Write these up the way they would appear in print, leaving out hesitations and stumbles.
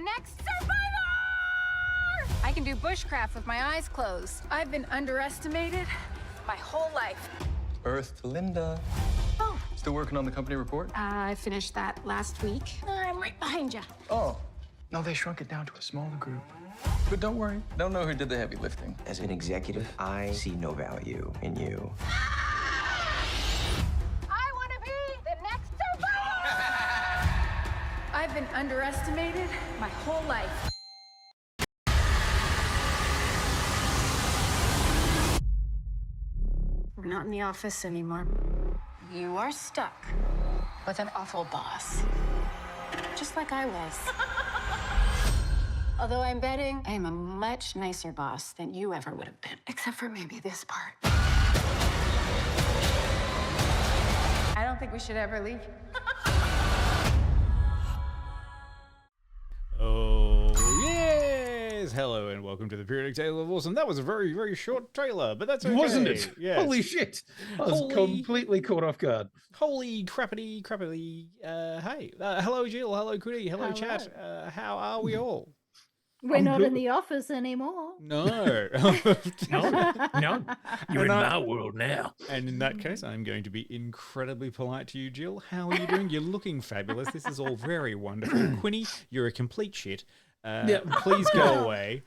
next survivor! I can do bushcraft with my eyes closed. I've been underestimated my whole life. Earth to Linda. Oh. Still working on the company report? I finished that last week. I'm right behind you. Oh. No, they shrunk it down to a smaller group. But don't worry, don't know who did the heavy lifting. As an executive, I see no value in you. I want to be the next survivor! I've been underestimated my whole life. We're not in the office anymore. You are stuck with an awful boss. Just like I was. Although I'm betting I am a much nicer boss than you ever would have been. Except for maybe this part. I don't think we should ever leave. Oh, yes! Hello and welcome to the Periodic Table of Awesome. That was a very, very short trailer, but that's okay. Wasn't it? Yes. Holy shit. I was completely caught off guard. Holy crappity. Hey. Hello, Jill. Hello, Quinny. Hello, chat. How are we all? We're not in the office anymore. No. No. You're in my world now. And in that case, I'm going to be incredibly polite to you, Jill. How are you doing? You're looking fabulous. This is all very wonderful. Quinny, you're a complete shit. Please go away.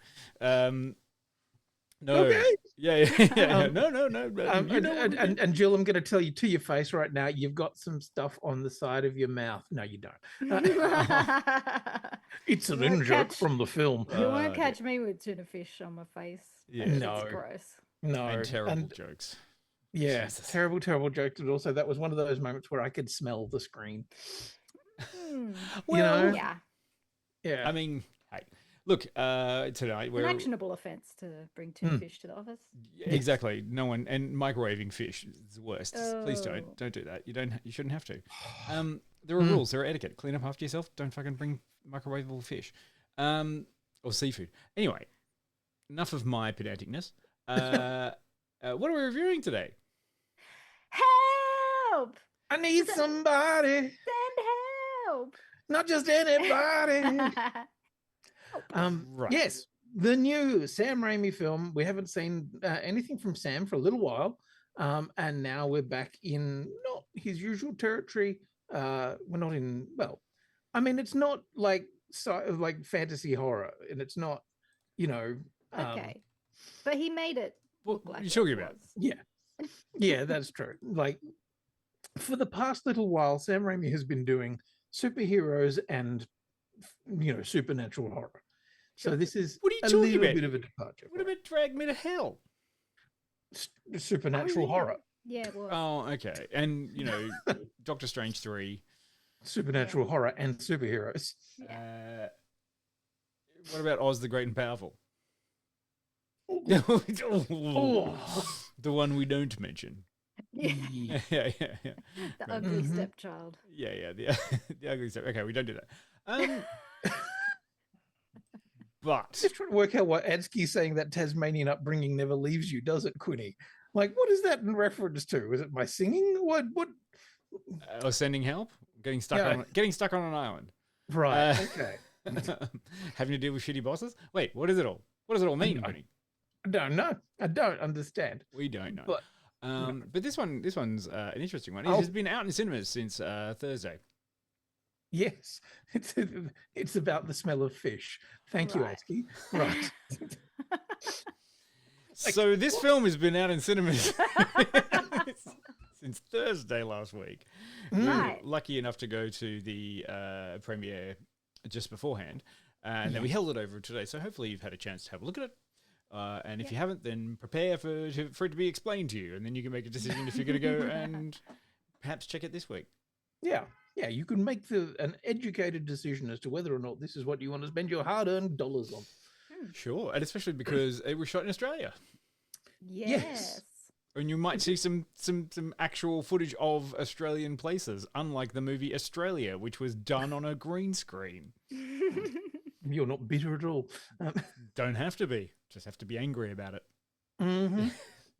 No. Okay. Yeah. No. And Jill, I'm going to tell you to your face right now, you've got some stuff on the side of your mouth. No, you don't. It's an in-joke from the film. You won't catch me with tuna fish on my face. Yeah. No. It's gross. No. And terrible jokes. Yeah, Jesus. terrible jokes. And also, that was one of those moments where I could smell the screen. Well, yeah. Yeah. I mean, hey, look, tonight we're... An actionable offence to bring tuna fish to the office. Exactly. No one, and microwaving fish is the worst. Please don't do that. You shouldn't have to. There are rules. There are etiquette. Clean up after yourself. Don't fucking bring microwavable fish, or seafood. Anyway, enough of my pedanticness. What are we reviewing today? Help! I need somebody. Send help! Not just anybody. Right. Yes, the new Sam Raimi film. We haven't seen anything from Sam for a little while, and now we're back in not his usual territory. We're not in. Well, I mean, it's not like fantasy horror, and it's not, Okay. But he made it. What look like are you it talking about? was. Yeah, that's true. Like for the past little while, Sam Raimi has been doing superheroes and supernatural horror. So this is What are you a talking little about? bit of a departure. What about Drag Me to Hell? Supernatural horror? Yeah, it was. Oh, okay. And Doctor Strange 3. Supernatural horror and superheroes. What about Oz the Great and Powerful? Oh. The one we don't mention. Yeah. Yeah. The ugly stepchild. Yeah. The ugly stuff. Okay, we don't do that. But Just trying to work out what Adsky's saying that Tasmanian upbringing never leaves you, does it, Quinny? Like, what is that in reference to? Is it my singing? What? or sending help, getting stuck on an island. Right. Okay. Having to deal with shitty bosses. Wait, what is it all? What does it all mean, Quinny? I don't know. I don't understand. We don't know. But But this one's an interesting one. It has been out in cinemas since Thursday. yes, it's about the smell of fish. Thank you, Right. Adsky. Right. So this film has been out in cinemas since Thursday last week. We were Right. lucky enough to go to the premiere just beforehand, and then we held it over today. So hopefully you've had a chance to have a look at it. And if you haven't, then prepare for it to be explained to you, and then you can make a decision if you're going to go and perhaps check it this week. Yeah. You can make an educated decision as to whether or not this is what you want to spend your hard-earned dollars on. Sure, and especially because it was shot in Australia, Yes. and you might see some actual footage of Australian places, unlike the movie Australia, which was done on a green screen. You're not bitter at all. Don't have to be, just have to be angry about it.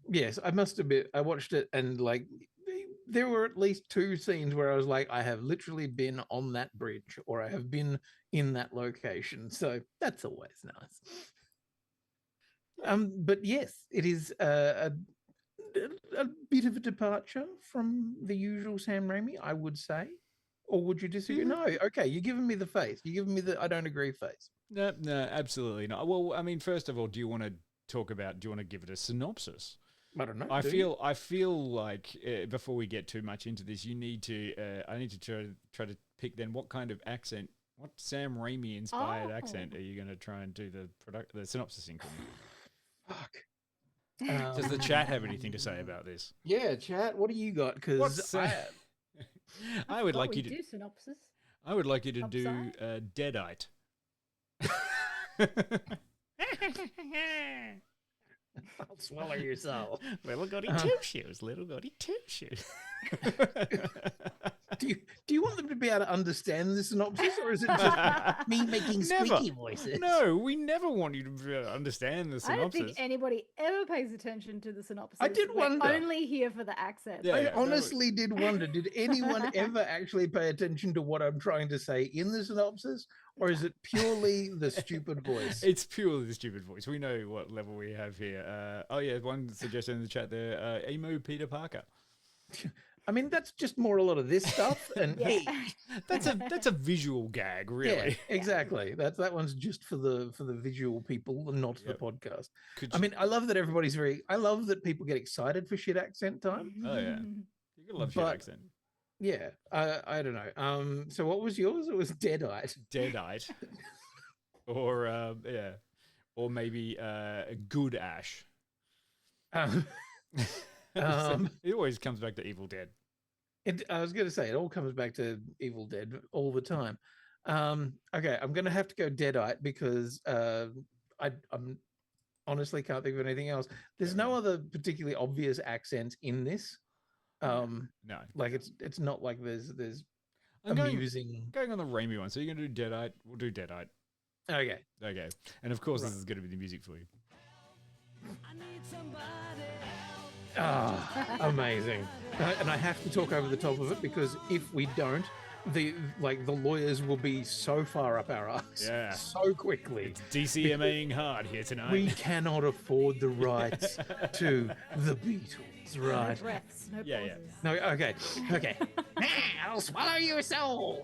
Yes, I must admit, I watched it and there were at least 2 scenes where I was like, I have literally been on that bridge, or I have been in that location. So that's always nice. But yes, it is a bit of a departure from the usual Sam Raimi, I would say. Or would you disagree? No, okay, you're giving me the face. You're giving me the I don't agree face. No, absolutely not. Well, I mean, first of all, do you want to give it a synopsis? I don't know. I feel like before we get too much into this, I need to try to pick then what kind of accent, what Sam Raimi inspired accent are you going to try and do the synopsis in? Fuck. Does the chat have anything to say about this? Yeah, chat. What do you got? Because I would like you to do synopsis. I would like you to do Deadite. I'll swallow yourself. Little goody two shoes. Little goody two shoes. Do you want them to be able to understand the synopsis, or is it just me making squeaky voices? No, we never want you to be able to understand the synopsis. I don't think anybody ever pays attention to the synopsis. I did wonder. Only here for the accent. Yeah, I honestly did wonder, did anyone ever actually pay attention to what I'm trying to say in the synopsis, or is it purely the stupid voice? It's purely the stupid voice. We know what level we have here. One suggestion in the chat there, emo Peter Parker. I mean, that's just more a lot of this stuff, and that's a visual gag, really. Yeah, exactly. That one's just for the visual people and not the podcast. I love that I love that people get excited for shit accent time. Oh yeah, you can love shit accent. Yeah, I don't know. So what was yours? It was Deadite. Deadite, or maybe a good Ash. It always comes back to Evil Dead. I was going to say, it all comes back to Evil Dead all the time. Okay, I'm going to have to go Deadite because I'm honestly can't think of anything else. There's no other particularly obvious accents in this. No, like it's not like there's amusing. Going on the Raimi one, so you're going to do Deadite. We'll do Deadite. Okay, and of course this is going to be the music for you. I need somebody. Amazing. And I have to talk over the top of it because if we don't, the lawyers will be so far up our ass so quickly. It's DCMAing hard here tonight. We cannot afford the rights to the Beatles, right? No breaths, no pauses. Yeah. No, okay. I'll swallow your soul.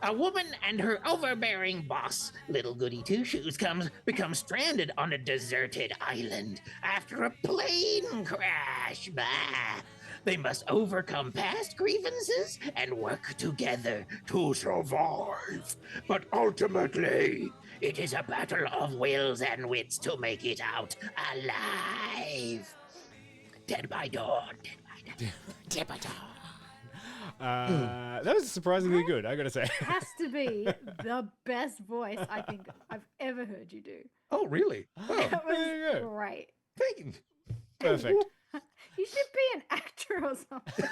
A woman and her overbearing boss, Little Goody Two Shoes, becomes stranded on a deserted island after a plane crash. Bah. They must overcome past grievances and work together to survive. But ultimately, it is a battle of wills and wits to make it out alive. Dead by dawn. Dead by dawn. That was surprisingly good, I gotta say. Has to be the best voice I think I've ever heard you do. Oh, really? Oh, That was there you go. great. thank you. Perfect. You should be an actor or something.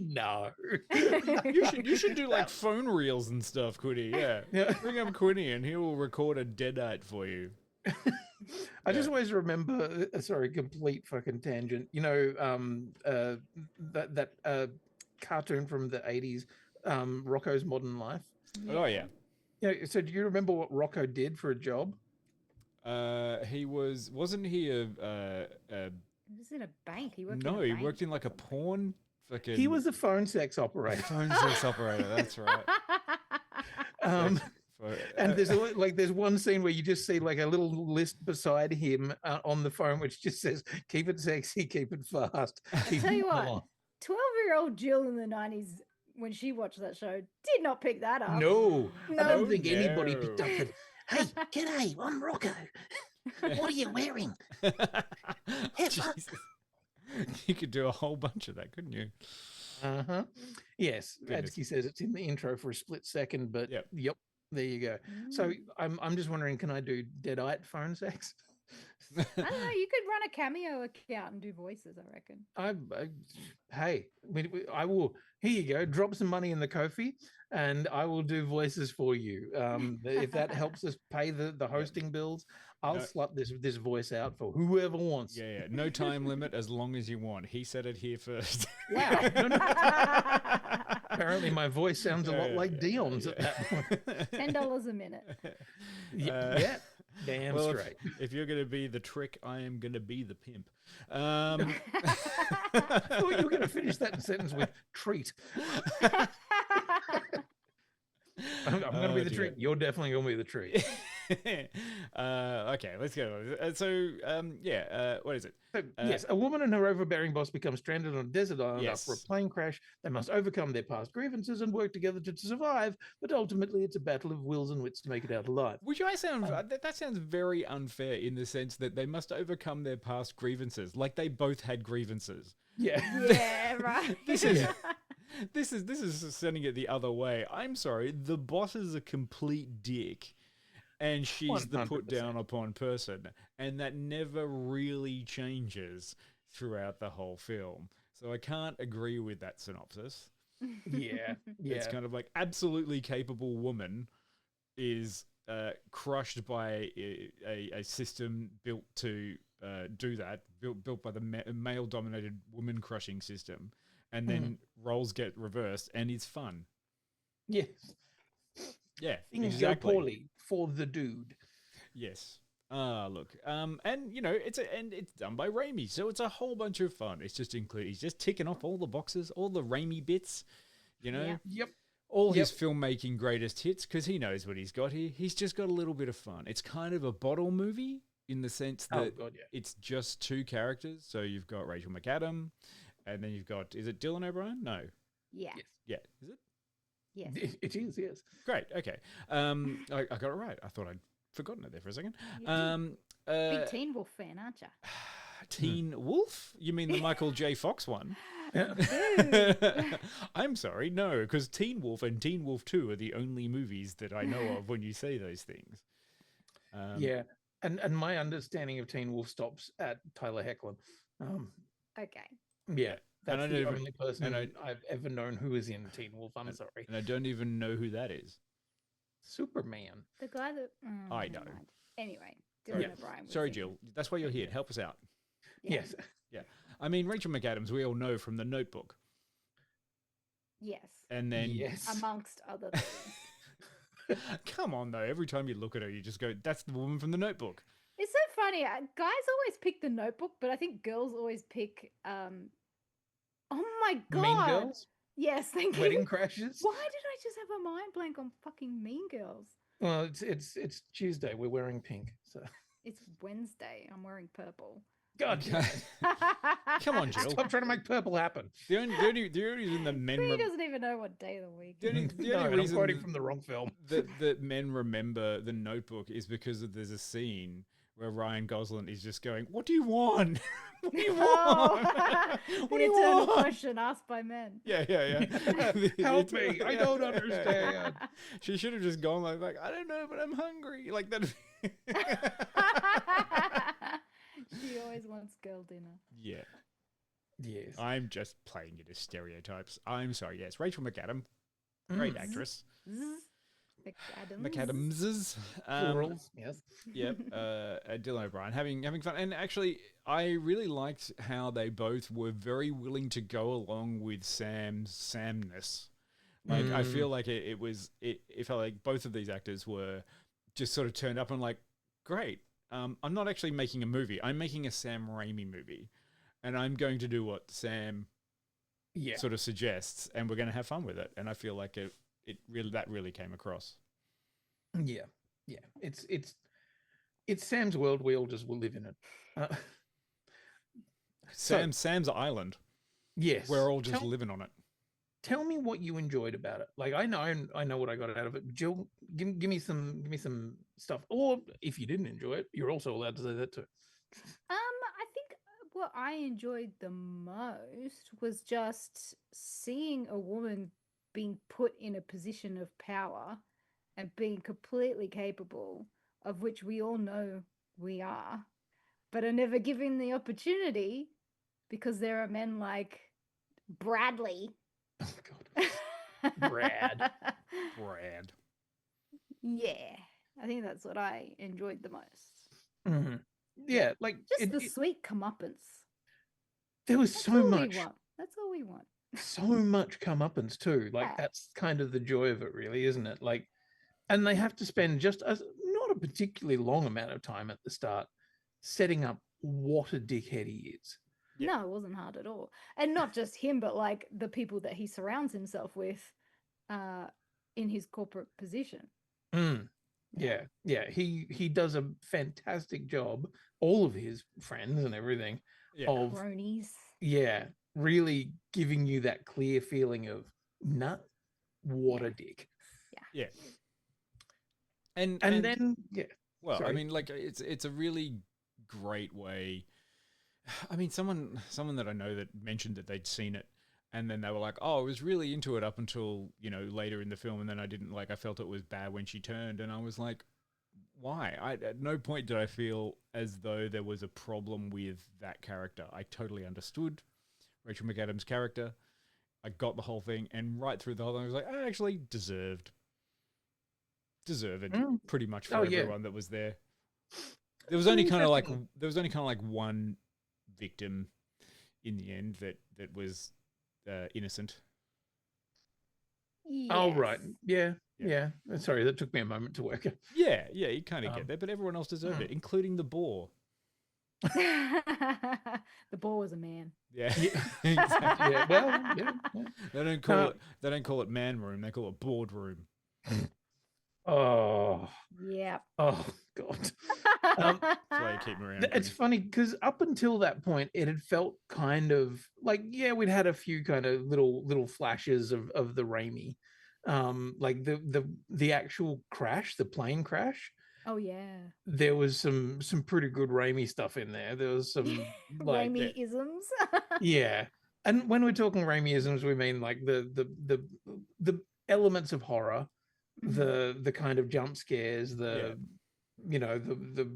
No. You should do like phone reels and stuff, Quinny. Yeah. Bring up Quinny and he will record a Deadite for you. I just always remember, sorry, complete fucking tangent. You know, that cartoon from the 80s, Rocco's Modern Life. Oh yeah. Yeah. So do you remember what Rocco did for a job? Wasn't he a He was in a bank. He worked. no, in a he bank. worked in like a porn fucking. He was a phone sex operator. phone sex operator. That's right. And there's one scene where you just see like a little list beside him on the phone, which just says, "Keep it sexy, keep it fast." Tell you what, 12-year-old Jill in the 90s, when she watched that show, did not pick that up. No, I No. don't think anybody picked up that. Hey, g'day, I'm Rocco. What are you wearing? Jesus. You could do a whole bunch of that, couldn't you? Uh-huh. Yes, Goodness. Adsky says it's in the intro for a split second, but Yep. there you go. So I'm just wondering, can I do Deadite phone sex? I don't know. You could run a Cameo account and do voices, I reckon. Hey, I will. Here you go. Drop some money in the Kofi, and I will do voices for you. If that helps us pay the hosting bills, I'll No. slut this voice out for whoever wants. Yeah. No time limit as long as you want. He said it here first. Wow. Apparently, my voice sounds a lot like Dion's at that point. $10 a minute. Yeah, damn Well, straight. If you're going to be the trick, I am going to be the pimp. I thought you were going to finish that sentence with treat. I'm going to be the treat. You're definitely going to be the treat. Okay, let's go. What is it? Yes, a woman and her overbearing boss become stranded on a desert island Yes. after a plane crash. They must overcome their past grievances and work together to survive, but ultimately it's a battle of wills and wits to make it out alive. Which I sound that sounds very unfair in the sense that they must overcome their past grievances. Like they both had grievances. Yeah. Yeah, right. This is sending it the other way. I'm sorry, the boss is a complete dick. And she's the put 100%. down upon person. And that never really changes throughout the whole film. So I can't agree with that synopsis. Yeah. It's kind of like absolutely capable woman is crushed by a system built to do that, built by the male-dominated woman-crushing system. And then roles get reversed and it's fun. Yes. Yeah, Things exactly. go poorly for the dude. Yes. Look. And you know, it's done by Raimi, so it's a whole bunch of fun. It's just he's just ticking off all the boxes, all the Raimi bits, you know. Yeah. Yep. All his filmmaking greatest hits, because he knows what he's got here. He's just got a little bit of fun. It's kind of a bottle movie in the sense that it's just two characters. So you've got Rachel McAdam, and then you've got, is it Dylan O'Brien? No. Yeah. Yes. Yeah. Is it? Yes. It is, yes. Great. Okay. I got it right. I thought I'd forgotten it there for a second. Big Teen Wolf fan, aren't you? Teen Wolf? You mean the Michael J. Fox one? I'm sorry, no, because Teen Wolf and Teen Wolf 2 are the only movies that I know of when you say those things. Yeah. And my understanding of Teen Wolf stops at Tyler Hoechlin. Okay. Yeah. And That's I the don't even- only person and I- I've ever known who is in Teen Wolf. I'm sorry. And I don't even know who that is. Superman. The guy that. I never know. mind. Anyway, Sorry, Dylan O'Brien. was sorry in it. Jill. That's why you're here. Help us out. Yeah. Yes. Yeah. I mean, Rachel McAdams, we all know from The Notebook. Yes. And then... Yes. Amongst other things. Come on, though. Every time you look at her, you just go, that's the woman from The Notebook. It's so funny. Guys always pick The Notebook, but I think girls always pick. Oh my god! Mean Girls? Yes, thank you. Wedding Crashes? Why did I just have a mind blank on fucking Mean Girls? Well, it's Tuesday. We're wearing pink. So It's Wednesday. I'm wearing purple. God damn it. Come on, Jill. Stop trying to make purple happen. The only reason the men... He doesn't even know what day of the week. The it only, is. the No, only and I'm reason quoting from the wrong film. that men remember The Notebook is because there's a scene where Ryan Gosling is just going, "What do you want? What do you want? What The do you eternal want?" question asked by men. Yeah. Help me! I don't understand. She should have just gone like, I don't know, but I'm hungry. Like that. She always wants girl dinner. Yeah. Yes. I'm just playing into stereotypes. I'm sorry. Yes, Rachel McAdam, great actress. Zzz. McAdamses. Plurals. Yes. Yep. Dylan O'Brien having fun, and actually, I really liked how they both were very willing to go along with Sam's Samness. Like I feel like it felt like both of these actors were just sort of turned up and like, great. I'm not actually making a movie. I'm making a Sam Raimi movie, and I'm going to do what Sam sort of suggests, and we're going to have fun with it. And I feel like it really came across. Yeah. Yeah. It's Sam's world. We all just will live in it. Sam's island. Yes. We're all just living on it. Tell me what you enjoyed about it. Like I know what I got out of it. Jill, give me some stuff. Or if you didn't enjoy it, you're also allowed to say that too. I think what I enjoyed the most was just seeing a woman being put in a position of power and being completely capable, of which we all know we are, but are never given the opportunity because there are men like Bradley. Oh God, Brad. Brad. Yeah, I think that's what I enjoyed the most. Mhm. Yeah, like Just the sweet comeuppance. there was That's so all much. we want. That's all we want. So much comeuppance too. Like Yeah. that's kind of the joy of it, really, isn't it? Like, and they have to spend just not a particularly long amount of time at the start setting up what a dickhead he is. Yeah. No, it wasn't hard at all. And not just him, but like the people that he surrounds himself with in his corporate position. Yeah. He does a fantastic job. All of his friends and everything of Cronies. really giving you that clear feeling of nut. What a dick. Yeah. And then well, sorry. I mean, like it's a really great way. I mean, someone that I know that mentioned that they'd seen it, and then they were like, "Oh, I was really into it up until later in the film, and then I didn't like. I felt it was bad when she turned." And I was like, "Why?" At no point did I feel as though there was a problem with that character. I totally understood Rachel McAdams' character. I got the whole thing, and right through the whole thing, I was like, "I actually deserved pretty much for everyone that was there." There was only kind of like one victim in the end that was innocent. Yes. Oh right, yeah. Sorry, that took me a moment to work. Yeah, you kind of get there, but everyone else deserved it, including the boar. The boar was a man. Yeah, Exactly. Yeah. Well, yeah. They don't call it man room. They call it board room. Oh. Yeah. Oh God. That's why you keep me around. It's funny because up until that point, it had felt kind of like we'd had a few kind of little flashes of the Raimi, like the actual crash, the plane crash. Oh yeah. There was some pretty good Raimi stuff in there. There was some like Raimi-isms. yeah, and when we're talking Raimi-isms, we mean like the elements of horror, the kind of jump scares, the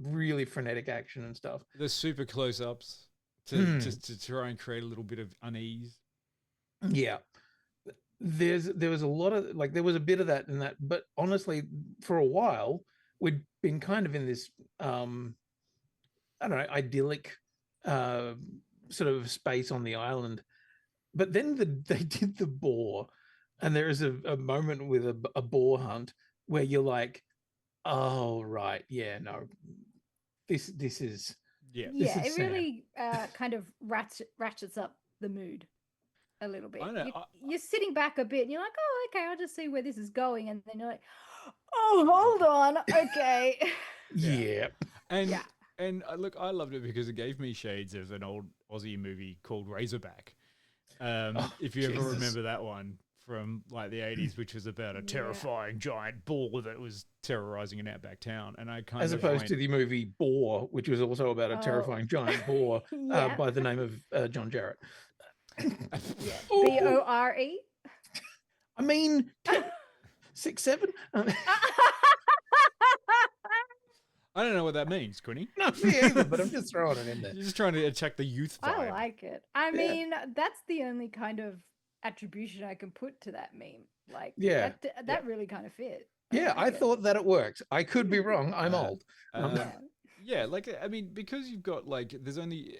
really frenetic action and stuff. The super close-ups to try and create a little bit of unease. Yeah. There was a lot of there was a bit of that in that, but honestly, for a while, we'd been kind of in this I don't know, idyllic sort of space on the island. But then they did the boar, and there is a moment with a boar hunt where you're like, oh right, yeah, no, this is it really kind of ratchets up the mood a little bit. You're sitting back a bit and you're like, oh okay, I'll just see where this is going, and then you're like, oh hold on, okay. And look, I loved it because it gave me shades of an old Aussie movie called Razorback. If you ever remember that one from like the 80s, which was about a terrifying giant boar that was terrorizing an outback town. And I kind as opposed to the movie Boar, which was also about a terrifying giant boar by the name of John Jarrett. Bore. I mean, 6, 7. I don't know what that means, Quinny. No, me either, but I'm just throwing it in there. You're just trying to attack the youth vibe. I like it. I mean, that's the only kind of attribution I can put to that meme. Like, that really kind of fit. I thought that it worked. I could be wrong. I'm old. Yeah, like, I mean, because you've got like, only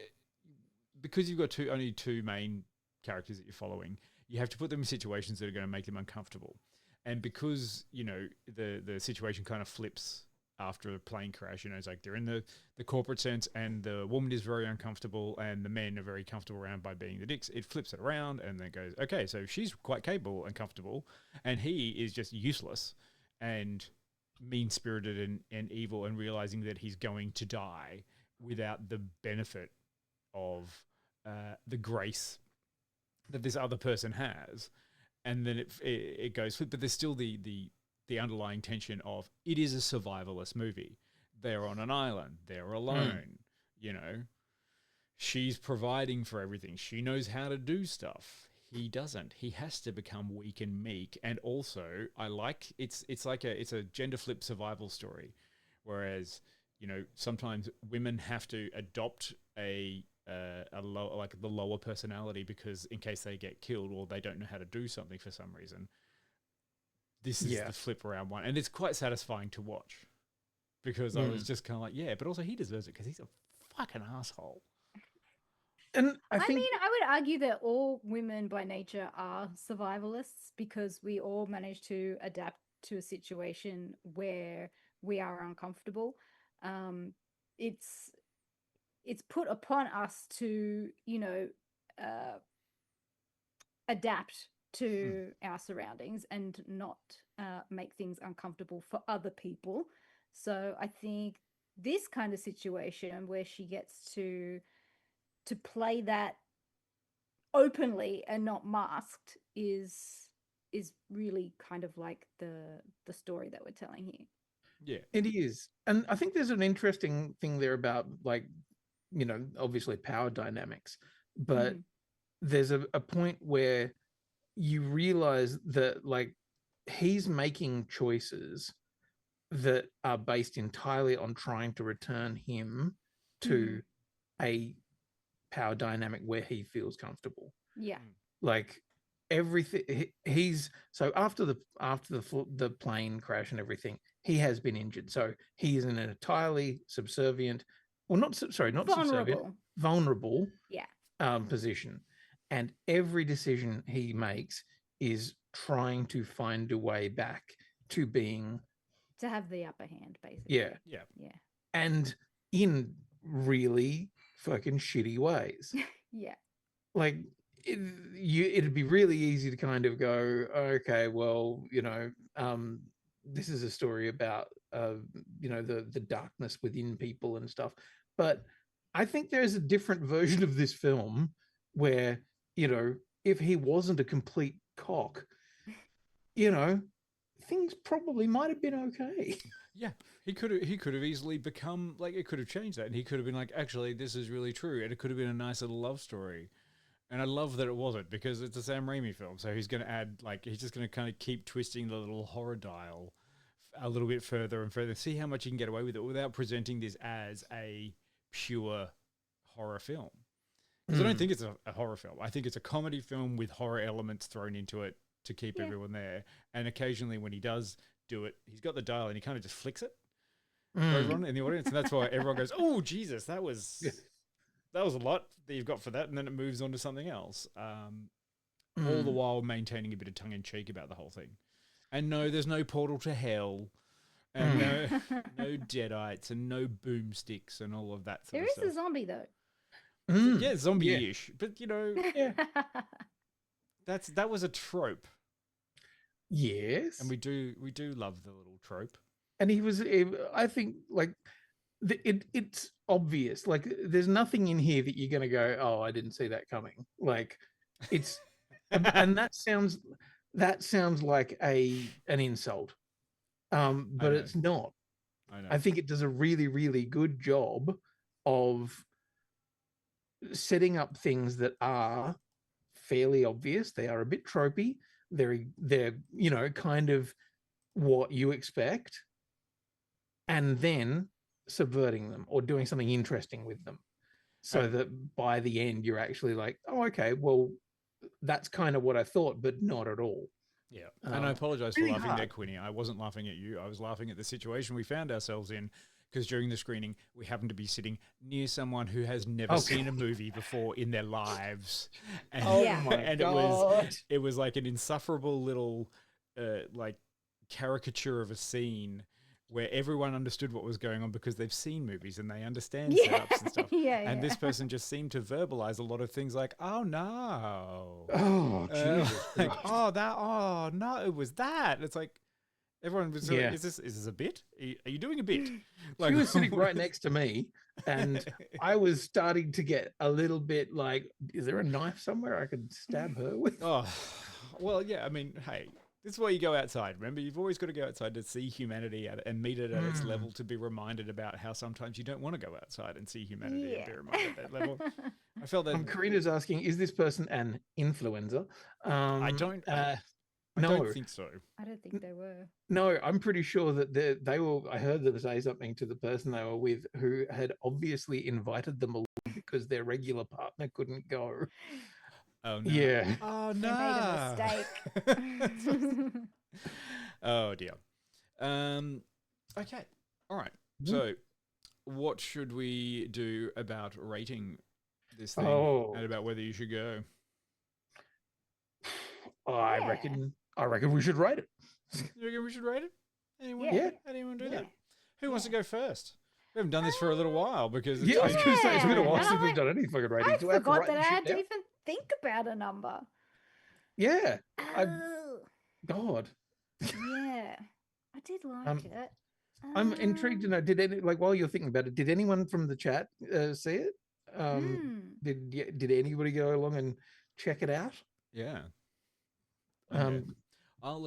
two main characters that you're following, you have to put them in situations that are going to make them uncomfortable. And because, the situation kind of flips after a plane crash, it's like they're in the corporate sense, and the woman is very uncomfortable and the men are very comfortable around by being the dicks. It flips it around and then goes, okay, so she's quite capable and comfortable, and he is just useless and mean-spirited and evil, and realizing that he's going to die without the benefit of the grace that this other person has. And then it goes, but there's still the underlying tension of it is a survivalist movie. They're on an island. They're alone. She's providing for everything. She knows how to do stuff. He doesn't. He has to become weak and meek. And also, I like it's a gender flip survival story, whereas sometimes women have to adopt a low, like the lower personality because in case they get killed or they don't know how to do something for some reason. This is the flip around one, and it's quite satisfying to watch because I was just kind of like, yeah, but also he deserves it because he's a fucking asshole. And I mean, I would argue that all women by nature are survivalists because we all manage to adapt to a situation where we are uncomfortable. It's put upon us to, adapt to our surroundings and not make things uncomfortable for other people. So I think this kind of situation where she gets to play that openly and not masked is really kind of like the story that we're telling here. Yeah, it is. And I think there's an interesting thing there about, like, obviously power dynamics, but there's a point where you realize that, like, he's making choices that are based entirely on trying to return him to a power dynamic where he feels comfortable. Yeah. Like everything he's so after the plane crash and everything, he has been injured. So he is in an entirely subservient, well, not subservient, vulnerable position. And every decision he makes is trying to find a way back to have the upper hand, basically. Yeah. And in really fucking shitty ways. Yeah. Like it'd be really easy to kind of go, okay, well, this is a story about the darkness within people and stuff. But I think there's a different version of this film where, if he wasn't a complete cock, things probably might have been okay. Yeah, he could have easily become, like, it could have changed that, and he could have been like, actually, this is really true, and it could have been a nice little love story. And I love that it wasn't, because it's a Sam Raimi film, so he's going to add, like, he's just going to kind of keep twisting the little horror dial a little bit further and further, see how much he can get away with it without presenting this as a pure horror film. Because I don't think it's a horror film. I think it's a comedy film with horror elements thrown into it to keep everyone there. And occasionally when he does do it, he's got the dial and he kind of just flicks it for everyone in the audience. And that's why everyone goes, oh, Jesus, that was a lot that you've got for that. And then it moves on to something else. All the while maintaining a bit of tongue-in-cheek about the whole thing. And no, there's no portal to hell. And no Deadites and no boomsticks and all of that sort of stuff. There is a zombie, though. Yeah, zombie-ish. But, that was a trope. Yes. And we do love the little trope. And he was, I think, like, it's obvious. Like, there's nothing in here that you're going to go, oh, I didn't see that coming. Like, it's, and that sounds like an insult. But it's not. I know. I think it does a really, really good job of setting up things that are fairly obvious. They are a bit tropey. They're kind of what you expect, and then subverting them or doing something interesting with them, so that by the end you're actually like, oh, okay, well, that's kind of what I thought, but not at all. Yeah, and I apologize for laughing there, Quinny. I wasn't laughing at you. I was laughing at the situation we found ourselves in, because during the screening, we happened to be sitting near someone who has never seen a movie before in their lives. And, and it was like an insufferable little like caricature of a scene where everyone understood what was going on because they've seen movies and they understand setups and stuff. And this person just seemed to verbalize a lot of things like, oh, no. Oh, Jesus. Like, oh, no, it was that. It's like, everyone was like, is this a bit? Are you doing a bit? Like, she was sitting right next to me, and I was starting to get a little bit like, is there a knife somewhere I could stab her with? Oh, well, yeah, I mean, hey, this is why you go outside. Remember, you've always got to go outside to see humanity and meet it at its level, to be reminded about how sometimes you don't want to go outside and see humanity and be reminded at that level. I felt that. Karina's asking, is this person an influencer? I don't. I don't think so. I don't think they were. No, I'm pretty sure that they were. I heard them say something to the person they were with, who had obviously invited them along because their regular partner couldn't go. Oh no! Yeah. Oh They no! made a mistake. Oh dear. Okay. All right. So, what should we do about rating this thing and about whether you should go? I reckon we should rate it. You reckon we should rate it? Anyone? Yeah. Anyone do that? Who wants to go first? We haven't done this for a little while because I was going to say it's been a while And since I'm we've done any fucking rating. I Do I have to forgot write that I this had shit to down? even think about a number. Yeah. Oh, God. yeah. I did like it. I'm intrigued to know. While you're thinking about it, did anyone from the chat see it? Did anybody go along and check it out? Yeah. Okay. Are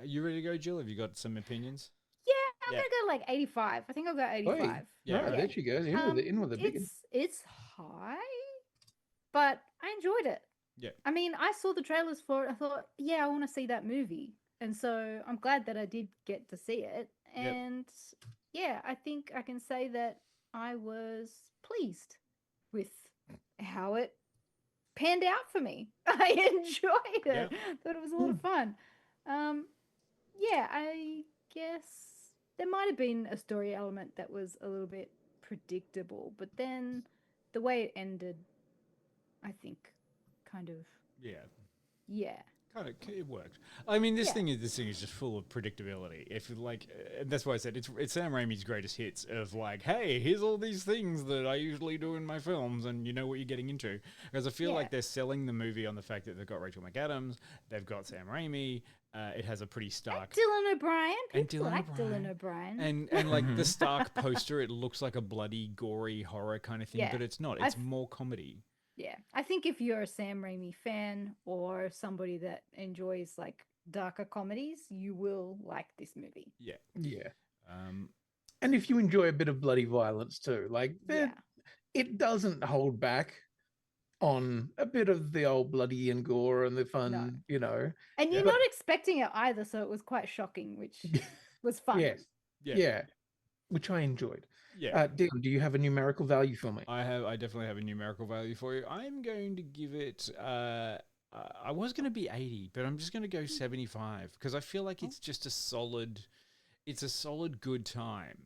you ready to go, Jill? Have you got some opinions? Yeah, I'm gonna go like 85. I think I'll go 85. Yeah, right, there she goes. In with the big one. It's high, but I enjoyed it. Yeah. I mean, I saw the trailers for it. I thought, yeah, I want to see that movie, and so I'm glad that I did get to see it. And yeah, I think I can say that I was pleased with how it panned out for me. I enjoyed it. Thought it was a lot of fun. Yeah, I guess there might have been a story element that was a little bit predictable, but then the way it ended, I think, kind of it worked. I mean, this thing is just full of predictability. If that's why I said it's Sam Raimi's greatest hits of like, hey, here's all these things that I usually do in my films, and you know what you're getting into. Because I feel like they're selling the movie on the fact that they've got Rachel McAdams, they've got Sam Raimi. It has a pretty stark Dylan O'Brien. People like Dylan O'Brien. and like the stark poster, it looks like a bloody, gory horror kind of thing, but it's not. It's more comedy. Yeah, I think if you're a Sam Raimi fan or somebody that enjoys like darker comedies, you will like this movie. Yeah. And if you enjoy a bit of bloody violence too, it doesn't hold back on a bit of the old bloody and gore and the fun, you know. And you're not expecting it either, so it was quite shocking, which was fun. Yeah. Which I enjoyed. Yeah. Dion, do you have a numerical value for me? I definitely have a numerical value for you. I'm going to give it I was going to be 80, but I'm just going to go 75 because I feel like it's just a solid good time.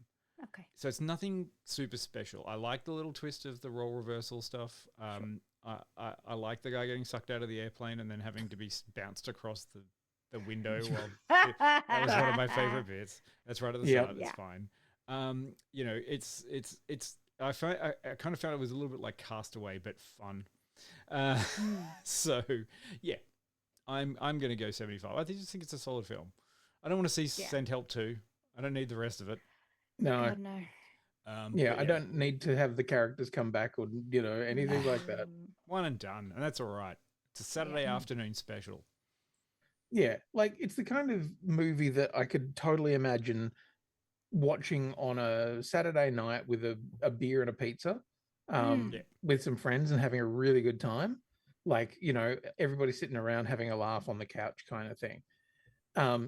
Okay. So it's nothing super special. I like the little twist of the role reversal stuff. I like the guy getting sucked out of the airplane and then having to be bounced across the window. That was one of my favorite bits. That's right at the start. It's fine. You know, it's I kind of found it was a little bit like Castaway, but fun. So yeah, I'm going to go 75. I just think it's a solid film. I don't want to see Send Help 2. I don't need the rest of it. No. God, no. I don't need to have the characters come back or, you know, anything like that. One and done, and that's all right. It's a Saturday afternoon special. Yeah, like it's the kind of movie that I could totally imagine watching on a Saturday night with a beer and a pizza with some friends and having a really good time. Like, you know, everybody sitting around having a laugh on the couch kind of thing.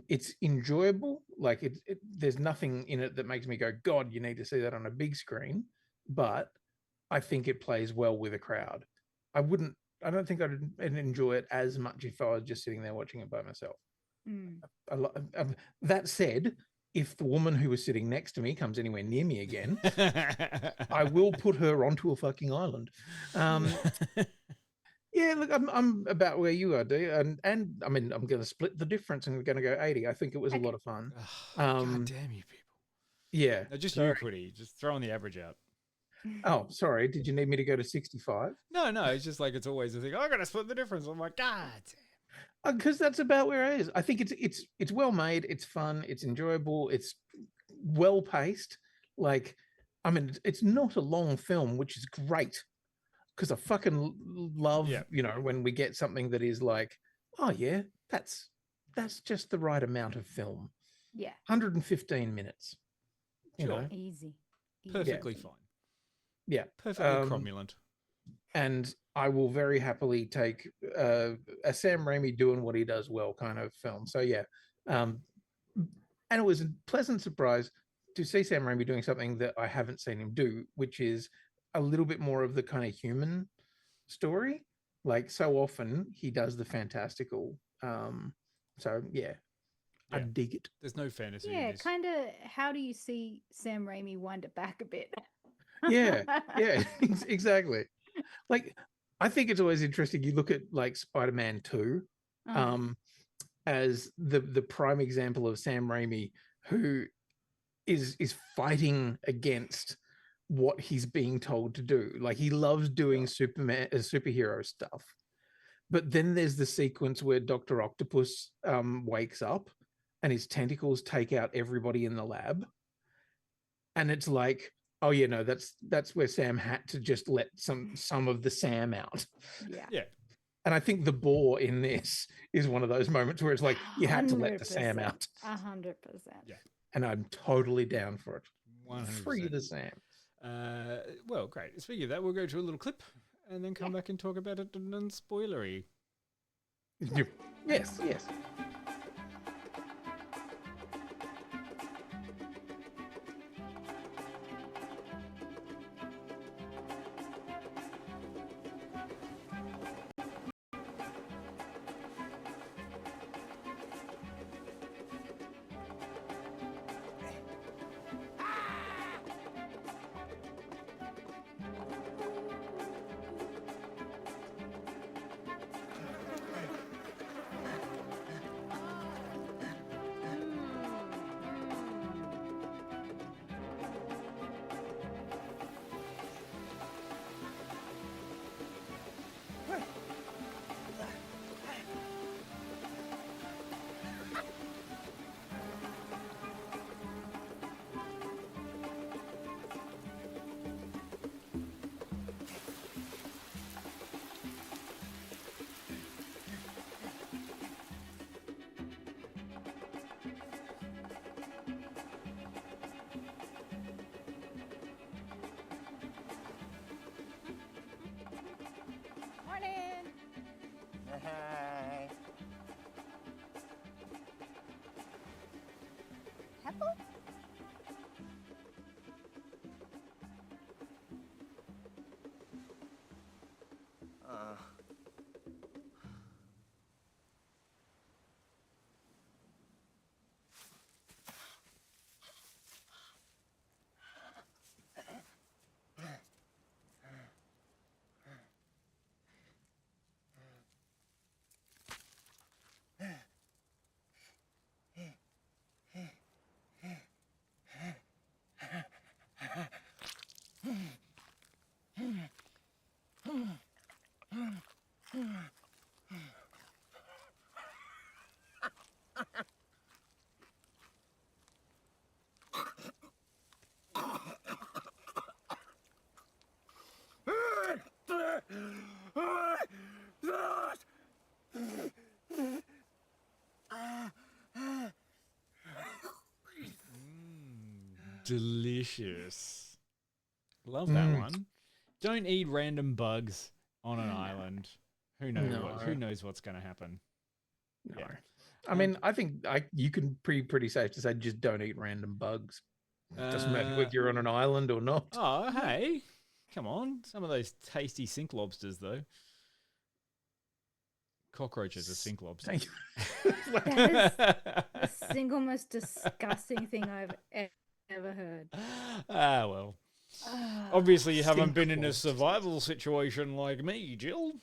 It's enjoyable. Like there's nothing in it that makes me go, God, you need to see that on a big screen. But I think it plays well with a crowd. I don't think I'd enjoy it as much if I was just sitting there watching it by myself. That said, if the woman who was sitting next to me comes anywhere near me again, I will put her onto a fucking island. Yeah, look, I'm about where you are, D, and I mean, I'm going to split the difference and we're going to go 80. I think it was a lot of fun. God damn you people! Yeah, no, just you, Quinny, just throwing the average out. Oh, sorry. Did you need me to go to 65? No, it's just like it's always a thing. I got to split the difference. I'm like, God damn. Because that's about where it is. I think it's well made. It's fun. It's enjoyable. It's well paced. Like, I mean, it's not a long film, which is great. Because I fucking love, you know, when we get something that is like, oh yeah, that's just the right amount of film. Yeah. 115 minutes. You know? Easy. Perfectly fine. Yeah. Perfectly cromulent. And I will very happily take a Sam Raimi doing what he does well kind of film. So yeah, and it was a pleasant surprise to see Sam Raimi doing something that I haven't seen him do, which is a little bit more of the kind of human story. Like so often he does the fantastical. So yeah, I dig it. There's no fantasy. Yeah, kind of. How do you see Sam Raimi wind it back a bit? Yeah, exactly. Like, I think it's always interesting. You look at like Spider-Man 2 as the prime example of Sam Raimi, who is fighting against what he's being told to do. Like, he loves doing superhero stuff. But then there's the sequence where Dr. Octopus wakes up and his tentacles take out everybody in the lab. And it's like, oh yeah, no, that's where Sam had to just let some of the Sam out. Yeah. And I think the boar in this is one of those moments where it's like you had to let the Sam out. 100%. Yeah. And I'm totally down for it. 100%. Free the Sam. Well, great. Speaking of that, we'll go to a little clip and then come back and talk about it non-spoilery. Yes. Delicious. Love that one. Don't eat random bugs on an island. Who knows? Who knows what's going to happen? No. Yeah. I mean, I think you can pretty safe to say just don't eat random bugs. It doesn't matter whether you're on an island or not. Oh, hey. Come on. Some of those tasty sink lobsters, though. Cockroaches are sink lobsters. That is the single most disgusting thing I've ever heard. Ah, well. Obviously, you haven't been in a survival situation like me, Jill.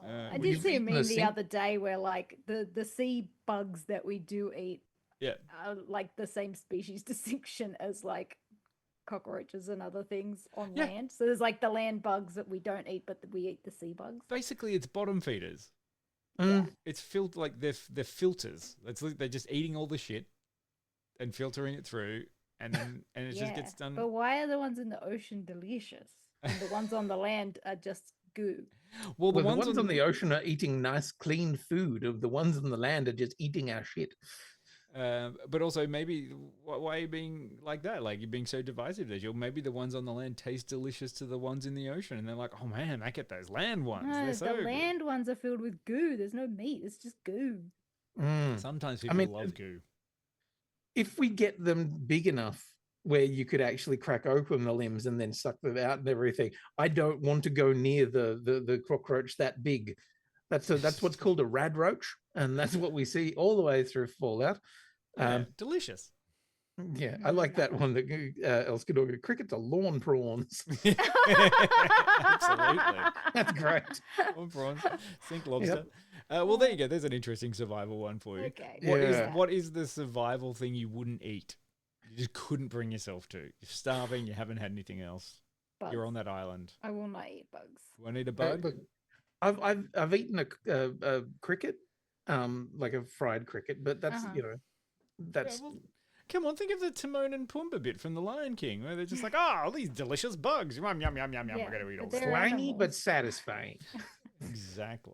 I did see a meme the other day where, like, the sea bugs that we do eat are, like, the same species distinction as, like, cockroaches and other things on land. So there's, like, the land bugs that we don't eat, but we eat the sea bugs. Basically, it's bottom feeders. It's like they're filters. They're just eating all the shit and filtering it through, and it just gets done. But why are the ones in the ocean delicious and the ones on the land are just goo? Well, the ones on the ocean are eating nice, clean food. The ones on the land are just eating our shit. But also maybe why are you being like that? Like you're being so divisive that maybe the ones on the land taste delicious to the ones in the ocean, and they're like, oh man, I get those land ones. No, They're so the land ones are filled with goo. There's no meat. It's just goo. Sometimes people love goo. If we get them big enough where you could actually crack open the limbs and then suck them out and everything, I don't want to go near the cockroach that big. That's what's called a rad roach, and that's what we see all the way through Fallout. Delicious. Yeah, I like that one that Elskador crickets are lawn prawns. Absolutely. That's great. Lawn prawns, sink lobster. Well, there you go. There's an interesting survival one for you. Okay. What is the survival thing you wouldn't eat? You just couldn't bring yourself to. You're starving. You haven't had anything else. Bugs. You're on that island. I will not eat bugs. You want to eat a bug? Look, I've eaten a cricket, like a fried cricket, but that's that's. Yeah, well, come on, think of the Timon and Pumbaa bit from The Lion King, where they're just like, oh, these delicious bugs. Yum, yum, yum, yum, yum. Yeah, We're going to eat all but this. Twangy but satisfying. Exactly.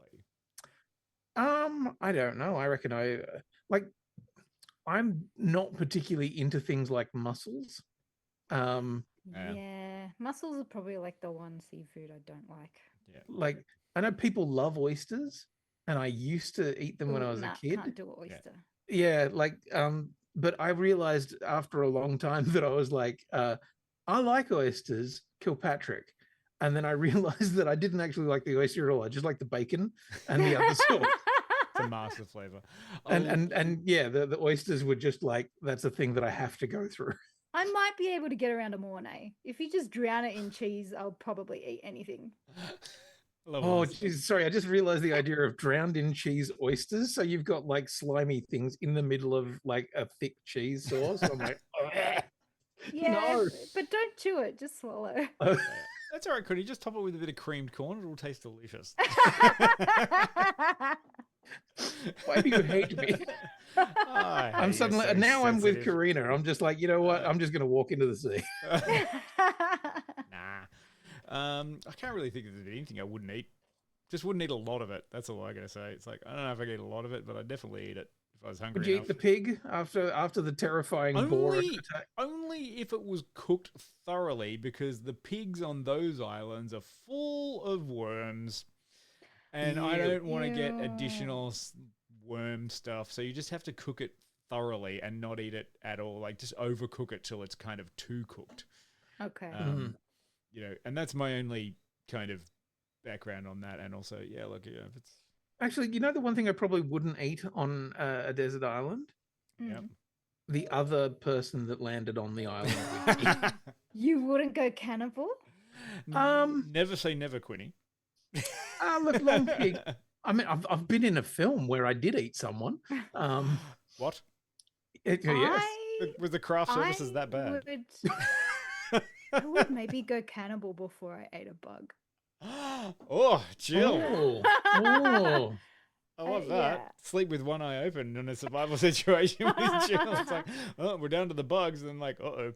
I don't know. I reckon I'm not particularly into things like mussels. Yeah, mussels are probably like the one seafood I don't like. Yeah. Like I know people love oysters, and I used to eat them when I was a kid. Can't do an oyster. Yeah, like but I realized after a long time that I was like, I like oysters, Kilpatrick. And then I realized that I didn't actually like the oyster at all. I just like the bacon and the other sort. It's a master flavor. And yeah, the oysters were just like, that's a thing that I have to go through. I might be able to get around a Mornay. If you just drown it in cheese, I'll probably eat anything. Oh, geez, sorry. I just realized the idea of drowned in cheese oysters. So you've got like slimy things in the middle of like a thick cheese sauce. I'm like, yeah, no. But don't chew it. Just swallow. That's all right, could you just top it with a bit of creamed corn? It'll taste delicious. Why do you hate me? I'm suddenly so now sensitive. I'm with Karina. I'm just like, you know what? I'm just going to walk into the sea. Nah. I can't really think of anything I wouldn't eat. Just wouldn't eat a lot of it. That's all I got to say. It's like, I don't know if I could eat a lot of it, but I'd definitely eat it if I was hungry. Would you eat the pig after the terrifying boar attack? Only if it was cooked thoroughly, because the pigs on those islands are full of worms. And I don't want to get additional worm stuff. So you just have to cook it thoroughly and not eat it at all. Like just overcook it till it's kind of too cooked. Okay. You know, and that's my only kind of background on that. And also, yeah, look, if it's actually, you know, the one thing I probably wouldn't eat on a desert island. Yep. The other person that landed on the island. You wouldn't go cannibal? Never say never, Quinny. Look, long pig. I mean, I've been in a film where I did eat someone. What? Yes. Was the craft services that bad? I would maybe go cannibal before I ate a bug. Oh, Jill. Oh. I love that. Yeah. Sleep with one eye open in a survival situation with Jill. It's like, oh, we're down to the bugs. And then like, uh-oh.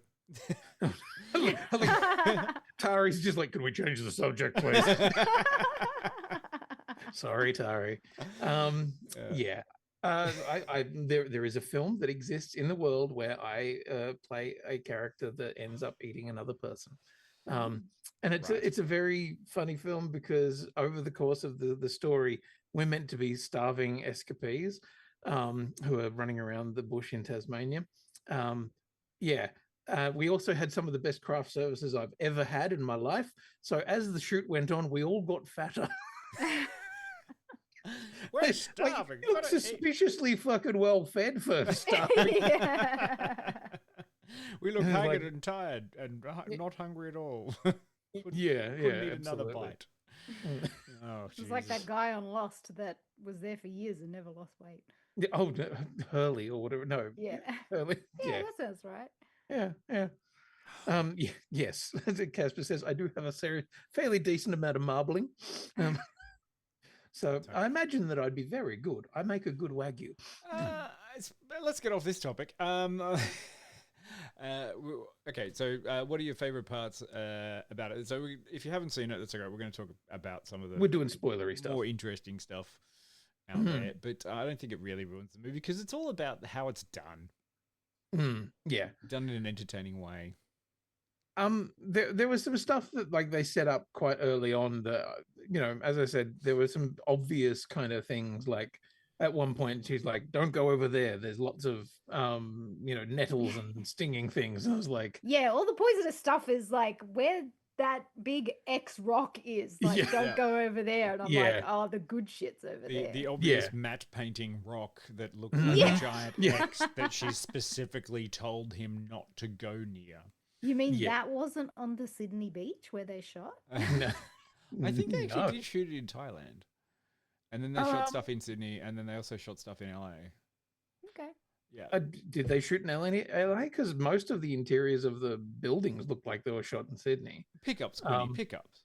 Tari's just like, can we change the subject, please? Sorry, Tari. Yeah. There is a film that exists in the world where I play a character that ends up eating another person. And it's a very funny film because over the course of the story, we're meant to be starving escapees who are running around the bush in Tasmania. We also had some of the best craft services I've ever had in my life. So as the shoot went on, we all got fatter. We're starving. You look suspiciously fucking well fed for starving. We look haggard and tired and not hungry at all. Couldn't eat another bite. Oh, it's like that guy on Lost that was there for years and never lost weight. Yeah, Hurley or whatever. No. Yeah. Hurley. Yeah, that sounds right. Yeah. Yes. As Casper says, I do have a fairly decent amount of marbling. So I imagine that I'd be very good. I make a good Wagyu. Let's get off this topic. Okay, so what are your favorite parts about it? So if you haven't seen it, that's okay. We're going to talk about some of the... We're doing spoilery stuff. More interesting stuff. out there, but I don't think it really ruins the movie because it's all about how it's done. Yeah, done in an entertaining way. There was some stuff that like they set up quite early on that, you know, as I said, there were some obvious kind of things. Like at one point she's like, don't go over there, there's lots of you know, nettles and stinging things. And I was like, yeah, all the poisonous stuff is like where that big X rock is, like don't go over there. And I'm like, oh, the good shit's over there. The obvious matte painting rock that looks like a giant X that she specifically told him not to go near. You mean that wasn't on the Sydney beach where they shot? No. I think they actually did shoot it in Thailand. And then they shot stuff in Sydney, and then they also shot stuff in LA. Okay. Yeah. Did they shoot in LA? Because most of the interiors of the buildings looked like they were shot in Sydney. Pickups, Quinny, pickups.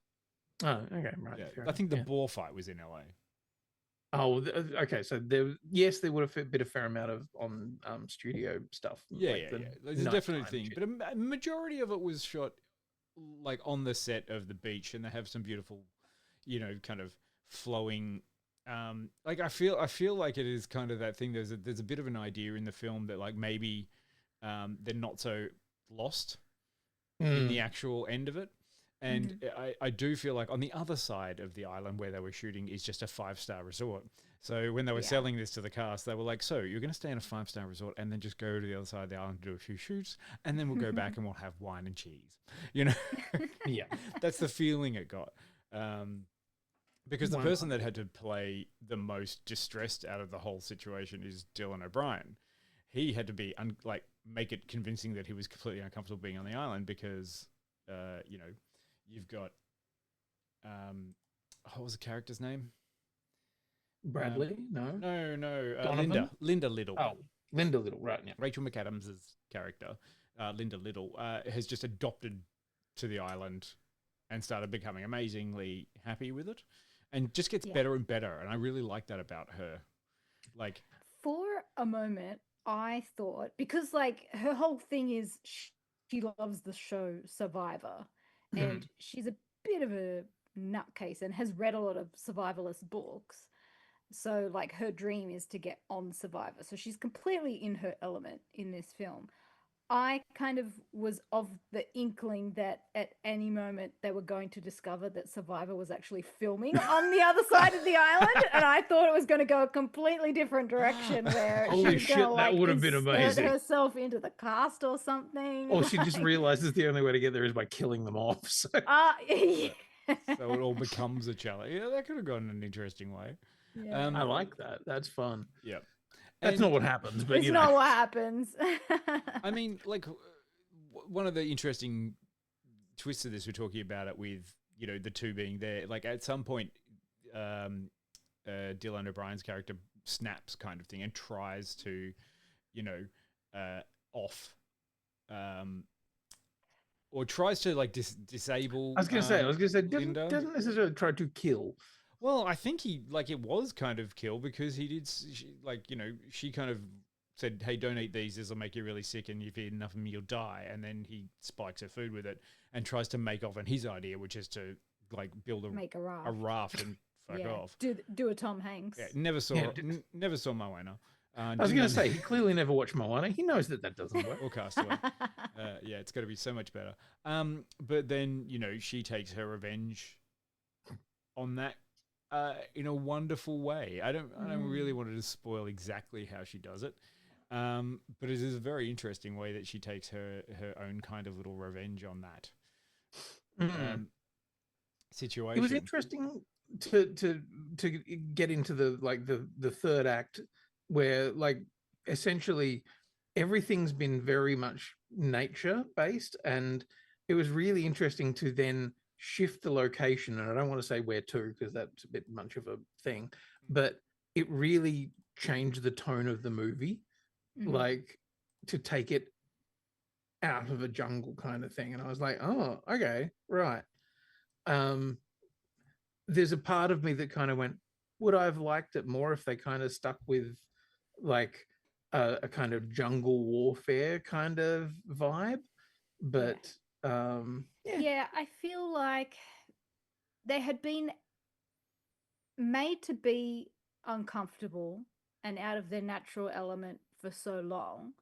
Oh, okay, right. Yeah. I think the boar fight was in LA. Oh, okay. So there would have been a fair amount of on studio stuff. Yeah, There's a definite thing, shit. but a majority of it was shot like on the set of the beach, and they have some beautiful, you know, kind of flowing. Like I feel like it is kind of that thing. There's a bit of an idea in the film that like maybe they're not so lost in the actual end of it. And I do feel like on the other side of the island where they were shooting is just a 5-star resort. So when they were selling this to the cast, they were like, so you're going to stay in a 5-star resort and then just go to the other side of the island to do a few shoots. And then we'll go back and we'll have wine and cheese. You know? Yeah. That's the feeling it got. Because the person that had to play the most distressed out of the whole situation is Dylan O'Brien. He had to be make it convincing that he was completely uncomfortable being on the island because, you know, you've got, what was the character's name? Bradley? No. Linda Little. Oh, Linda Little, right now. Rachel McAdams' character, Linda Little, has just adopted to the island and started becoming amazingly happy with it, and just gets better and better. And I really like that about her. Like, for a moment, I thought, because like her whole thing is she loves the show Survivor, and she's a bit of a nutcase and has read a lot of survivalist books. So like her dream is to get on Survivor. So she's completely in her element in this film. I kind of was of the inkling that at any moment they were going to discover that Survivor was actually filming on the other side of the island, and I thought it was going to go a completely different direction where Holy she's shit, going to that would have been amazing. herself into the cast or something. Or she just realizes the only way to get there is by killing them off. So. Yeah. So it all becomes a challenge. Yeah, that could have gone an interesting way. Yeah. I like that. That's fun. Yeah. That's not what happens, but it's not what happens. I mean, like, one of the interesting twists of this, we're talking about it with, you know, the two being there. Like, at some point, Dylan O'Brien's character snaps kind of thing and tries to, you know, or tries to, like, disable. I was going to say, doesn't necessarily try to kill. Well, I think it was kind of kill because he did, she kind of said, hey, don't eat these, this will make you really sick, and if you eat enough of them, you'll die. And then he spikes her food with it and tries to make off on his idea, which is to, like, build a raft and fuck off. Do a Tom Hanks. Yeah, never saw Moana. I was going to say, he clearly never watched Moana. He knows that doesn't work. Or Castaway. Yeah, it's got to be so much better. But then, you know, she takes her revenge on that. In a wonderful way. I don't really want to spoil exactly how she does it, but it is a very interesting way that she takes her own kind of little revenge on that situation. It was interesting to get into the third act where like essentially everything's been very much nature based, and it was really interesting to then shift the location, and I don't want to say where to because that's a bit much of a thing, but it really changed the tone of the movie, like to take it out of a jungle kind of thing. And I was like, oh, okay, right. There's a part of me that kind of went, would I have liked it more if they kind of stuck with like a kind of jungle warfare kind of vibe? But yeah, I feel like they had been made to be uncomfortable and out of their natural element for so long,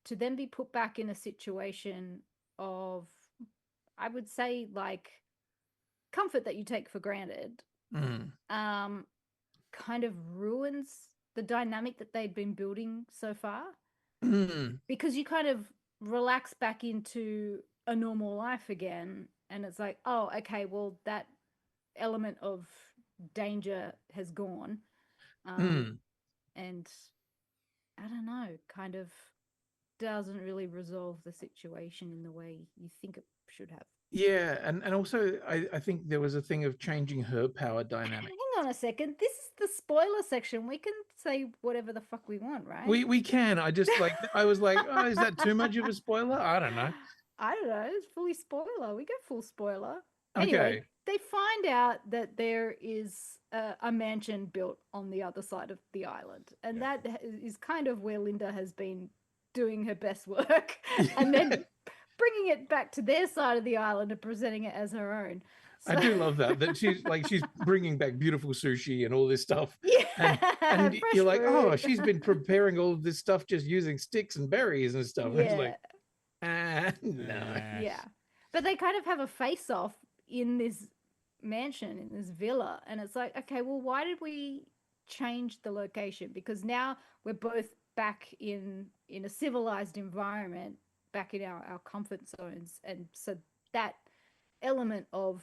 to then be put back in a situation of, I would say, like, comfort that you take for granted, kind of ruins the dynamic that they'd been building so far. Because you kind of relax back into a normal life again, and it's like, oh, okay, well, that element of danger has gone. And I don't know, kind of doesn't really resolve the situation in the way you think it should have. Yeah, and also I think there was a thing of changing her power dynamic. Hang on a second. This is the spoiler section. We can say whatever the fuck we want, right? We can. I just like I was like, oh, is that too much of a spoiler? I don't know. I don't know. It's fully spoiler. We go full spoiler. Okay. Anyway, they find out that there is a mansion built on the other side of the island, and that is kind of where Linda has been doing her best work, and then bringing it back to their side of the island and presenting it as her own. So... I do love that she's bringing back beautiful sushi and all this stuff. Yeah, and you're like, oh, she's been preparing all of this stuff just using sticks and berries and stuff. Yeah. And it's like, no. Yeah, but they kind of have a face-off in this mansion, in this villa, and it's like, okay, well, why did we change the location? Because now we're both back in a civilized environment, back in our comfort zones, and so that element of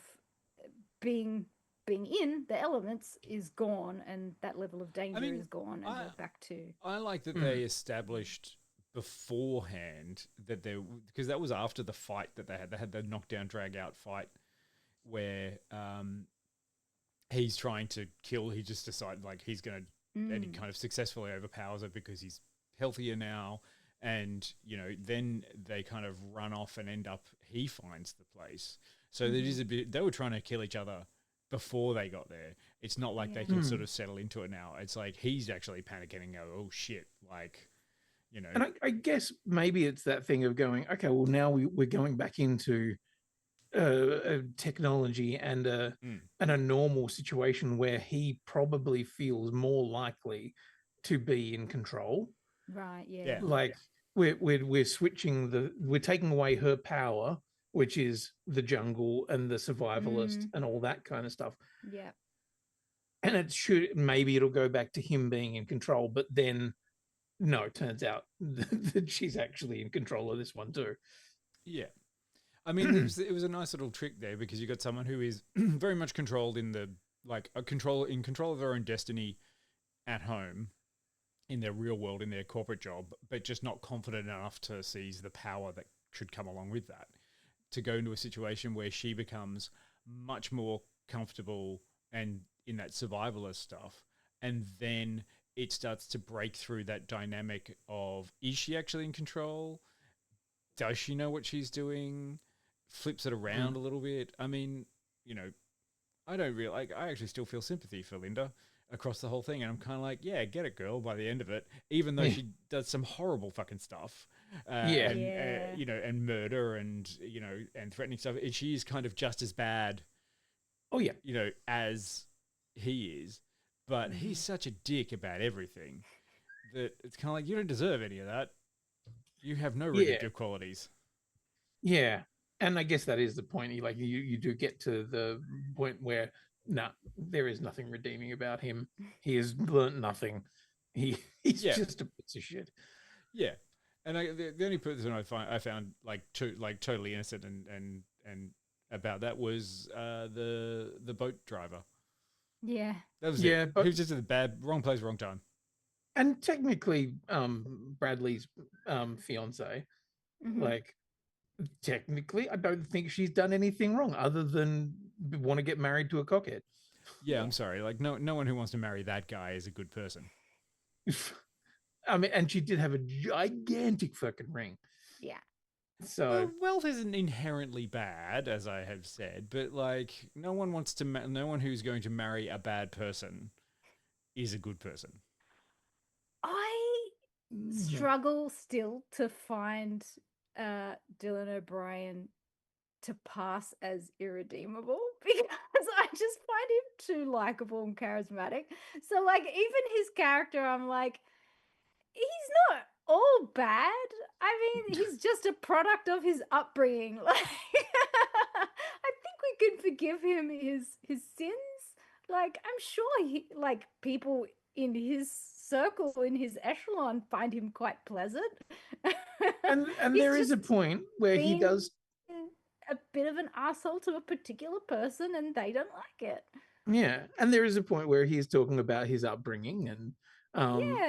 being in the elements is gone, and that level of danger is gone, and we're back to... I like that they established beforehand that because that was after the fight that they had the knockdown drag out fight where he's trying to kill, he just decided like he's gonna and he kind of successfully overpowers it because he's healthier now. And, you know, then they kind of run off and end up, he finds the place. So there is a bit, they were trying to kill each other before they got there. It's not like they can sort of settle into it now. It's like he's actually panicking and go, oh shit, like, you know. And I guess maybe it's that thing of going, okay, well, now we're going back into technology and a normal situation where he probably feels more likely to be in control. Right, yeah. Like we're switching we're taking away her power, which is the jungle and the survivalist and all that kind of stuff. Yeah. And maybe it'll go back to him being in control, but then no, it turns out that she's actually in control of this one too. Yeah. I mean, it was a nice little trick there because you got someone who is very much controlled in control of their own destiny at home, in their real world, in their corporate job, but just not confident enough to seize the power that should come along with that. To go into a situation where she becomes much more comfortable and in that survivalist stuff, and then it starts to break through that dynamic of, is she actually in control? Does she know what she's doing? Flips it around a little bit. I mean, you know, I actually still feel sympathy for Linda across the whole thing, and I'm kind of like, yeah, get it, girl, by the end of it, even though she does some horrible fucking stuff, you know, and murder and, you know, and threatening stuff, she is kind of just as bad, you know, as he is, but he's such a dick about everything that it's kind of like, you don't deserve any of that. You have no redemptive qualities. Yeah, and I guess that is the point. Like you do get to the point where there is nothing redeeming about him. He has learnt nothing. He's just a piece of shit. Yeah, and the only person I found like totally innocent and about that was the boat driver. Yeah, that was it. But he was just at the wrong place, wrong time. And technically, Bradley's fiance, like technically, I don't think she's done anything wrong other than want to get married to a cockhead. Yeah, I'm sorry. Like no one who wants to marry that guy is a good person. I mean, and she did have a gigantic fucking ring. Yeah. So wealth isn't inherently bad, as I have said, but like no one who's going to marry a bad person is a good person. I struggle still to find Dylan O'Brien to pass as irredeemable because I just find him too likable and charismatic. So like even his character, I'm like, he's not all bad. I mean, he's just a product of his upbringing. Like I think we can forgive him his sins. Like I'm sure like people in his circle, in his echelon, find him quite pleasant. And there is a point where he does a bit of an asshole to a particular person and they don't like it. Yeah, and there is a point where he's talking about his upbringing and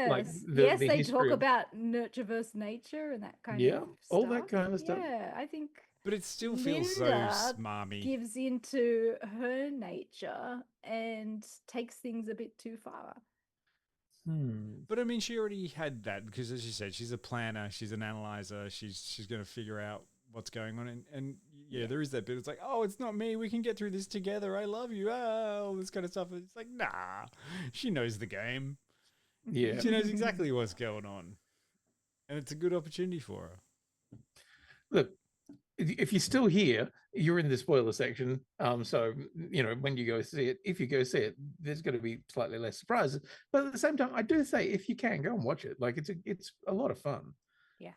like yes, the they history talk of, about nurture versus nature and that kind of stuff. all that kind of stuff. Yeah, I think But it still feels Linda so smarmy. gives into her nature and takes things a bit too far. But I mean, she already had that because, as you said, she's a planner, she's an analyzer, she's going to figure out what's going on, and there is that bit. It's like, oh, it's not me. We can get through this together. I love you. Oh, all this kind of stuff. It's like, nah, she knows the game. Yeah, she knows exactly what's going on, and it's a good opportunity for her. Look, if you're still here, you're in the spoiler section. So when you go see it, if you go see it, there's going to be slightly less surprises. But at the same time, I do say if you can go and watch it, like it's a lot of fun. Yeah.